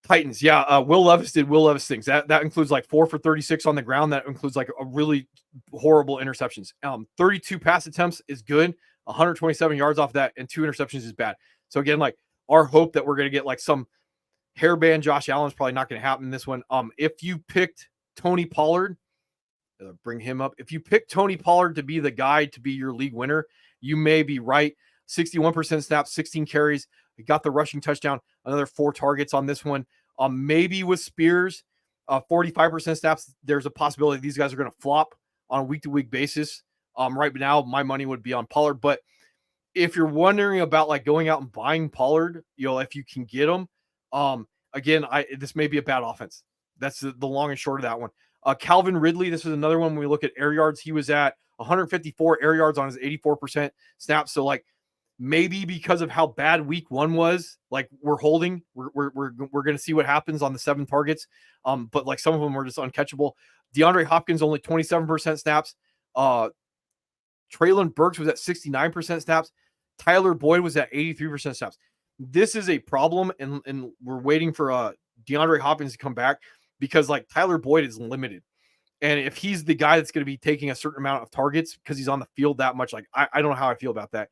A: Titans, Will Levis did Will Levis things. That includes like 4 for 36 on the ground. That includes like a really horrible interceptions. 32 pass attempts is good. 127 yards off that, and 2 interceptions is bad. So again, like our hope that we're going to get like some hairband Josh Allen is probably not going to happen in this one. If you picked Tony Pollard, bring him up. If you pick Tony Pollard to be the guy to be your league winner, you may be right. 61% snaps, 16 carries. He got the rushing touchdown, another 4 targets on this one. Maybe with Spears, 45% snaps. There's a possibility these guys are going to flop on a week-to-week basis. Right now, my money would be on Pollard. But if you're wondering about like going out and buying Pollard, if you can get him, again, this may be a bad offense. That's the long and short of that one. Calvin Ridley, this is another one when we look at air yards. He was at 154 air yards on his 84% snaps. So like maybe because of how bad week 1 was, like we're holding, we're going to see what happens on the 7 targets. But like some of them were just uncatchable. DeAndre Hopkins only 27% snaps. Traylon Burks was at 69% snaps. Tyler Boyd was at 83% snaps. This is a problem, and we're waiting for DeAndre Hopkins to come back because like Tyler Boyd is limited. And if he's the guy that's going to be taking a certain amount of targets because he's on the field that much, like I don't know how I feel about that.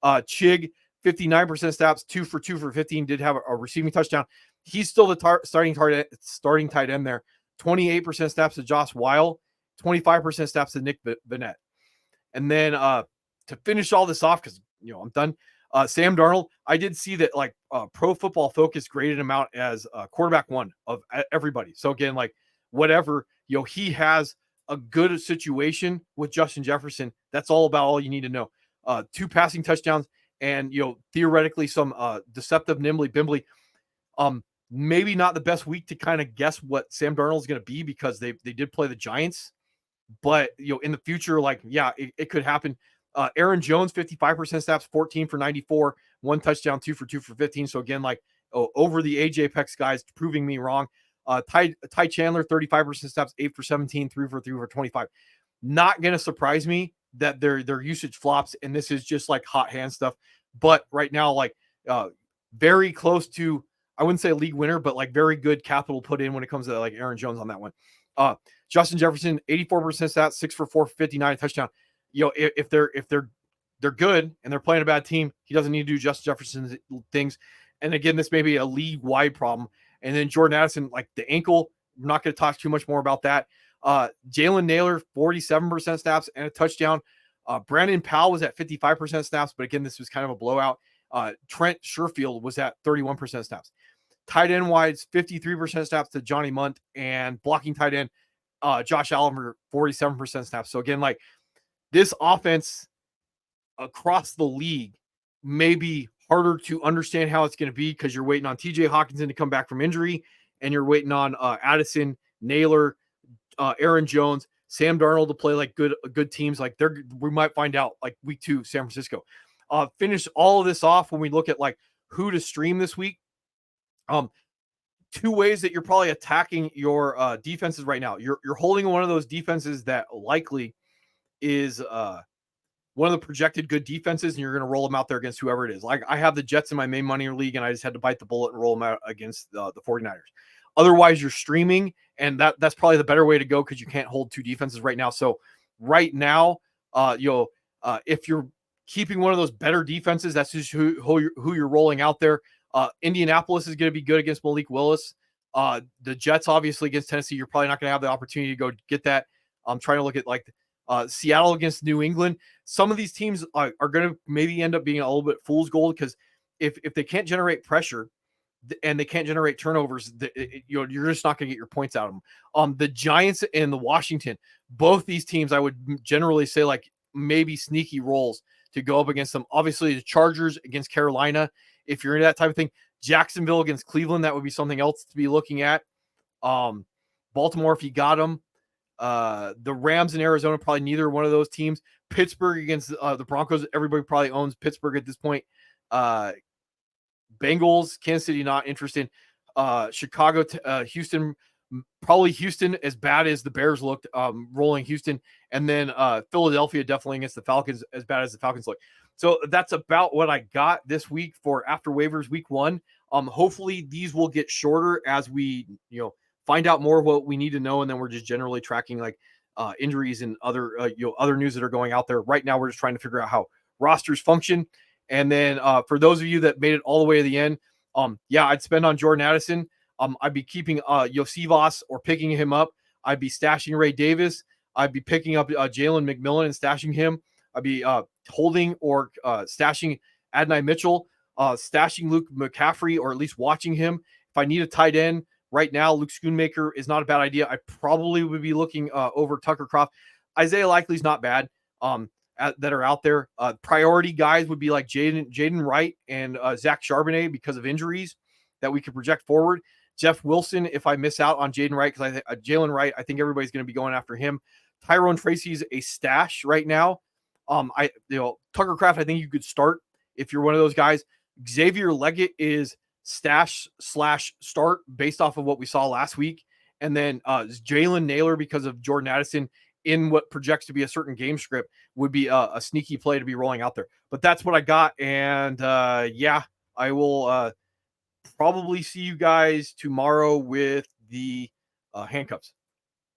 A: Chig, 59% snaps, 2 for 15, did have a receiving touchdown. He's still the starting tight end there. 28% snaps to Josh Weil, 25% snaps to Nick Vannett. And then to finish all this off, because I'm done. Sam Darnold, I did see that like Pro Football Focus graded him out as quarterback 1 of everybody. So again, like whatever, he has a good situation with Justin Jefferson. That's all you need to know. 2 passing touchdowns and theoretically some deceptive nimbly bimbly. Maybe not the best week to kind of guess what Sam Darnold is going to be because they did play the Giants, but in the future, like it could happen. Aaron Jones, 55% snaps, 14 for 94, 1 touchdown, 2 for 15. So again, like over the AJ Pex guys, proving me wrong. Ty Chandler, 35% snaps, 8 for 17, 3 for 25. Not going to surprise me that their usage flops, and this is just like hot hand stuff. But right now, like very close to, I wouldn't say a league winner, but like very good capital put in when it comes to like Aaron Jones on that one. Justin Jefferson, 84% stats, 6 for 459, touchdown. If they're good and they're playing a bad team, he doesn't need to do Justin Jefferson things. And again, this may be a league-wide problem. And then Jordan Addison, like the ankle, we're not going to talk too much more about that. Jalen Naylor, 47% snaps and a touchdown. Brandon Powell was at 55% snaps, but again, this was kind of a blowout. Trent Sherfield was at 31% snaps. Tight end wise, 53% snaps to Johnny Munt, and blocking tight end, Josh Allen, 47% snaps. So again, like this offense across the league may be harder to understand how it's going to be because you're waiting on TJ Hawkinson to come back from injury, and you're waiting on Addison, Naylor, Aaron Jones. Sam Darnold to play like good teams. Like we might find out like week 2, San Francisco. Finish all of this off when we look at like who to stream this week. 2 ways that you're probably attacking your defenses right now. You're holding one of those defenses that likely is one of the projected good defenses, and you're going to roll them out there against whoever it is. Like I have the Jets in my main money league, and I just had to bite the bullet and roll them out against the 49ers. Otherwise, you're streaming, and that's probably the better way to go because you can't hold 2 defenses right now. So right now, if you're keeping one of those better defenses, that's just who you're rolling out there. Indianapolis is going to be good against Malik Willis. The Jets, obviously, against Tennessee, you're probably not going to have the opportunity to go get that. I'm trying to look at like Seattle against New England. Some of these teams are going to maybe end up being a little bit fool's gold because if they can't generate pressure and they can't generate turnovers, you're just not going to get your points out of them. The Giants and the Washington, both these teams, I would generally say like maybe sneaky rolls to go up against them. Obviously, the Chargers against Carolina, if you're into that type of thing. Jacksonville against Cleveland, that would be something else to be looking at. Baltimore, if you got them. The Rams in Arizona, probably neither one of those teams. Pittsburgh against the Broncos, everybody probably owns Pittsburgh at this point. Bengals, Kansas City, not interested. Chicago, Houston, probably Houston as bad as the Bears looked, rolling Houston. And then Philadelphia definitely against the Falcons, as bad as the Falcons look. So that's about what I got this week for After Waivers week 1. Hopefully these will get shorter as we, find out more of what we need to know. And then we're just generally tracking like injuries and other news that are going out there. Right now, we're just trying to figure out how rosters function. And then for those of you that made it all the way to the end, I'd spend on Jordan Addison. I'd be keeping Yosivas or picking him up. I'd be stashing Ray Davis. I'd be picking up Jalen McMillan and stashing him. I'd be holding or stashing Adonai Mitchell, stashing Luke McCaffrey, or at least watching him. If I need a tight end right now, Luke Schoonmaker is not a bad idea. I probably would be looking over Tucker Croft. Isaiah Likely's not bad that are out there. Priority guys would be like Jaden Wright and Zach Charbonnet because of injuries that we could project forward. Jeff Wilson, if I miss out on Jaden Wright, because Jalen Wright, I think everybody's going to be going after him. Tyrone Tracy's a stash right now. Tucker Kraft, I think you could start if you're one of those guys. Xavier Leggett is stash/start based off of what we saw last week. And then Jalen Naylor, because of Jordan Addison in what projects to be a certain game script, would be a sneaky play to be rolling out there. But that's what I got. And I will probably see you guys tomorrow with the handcuffs.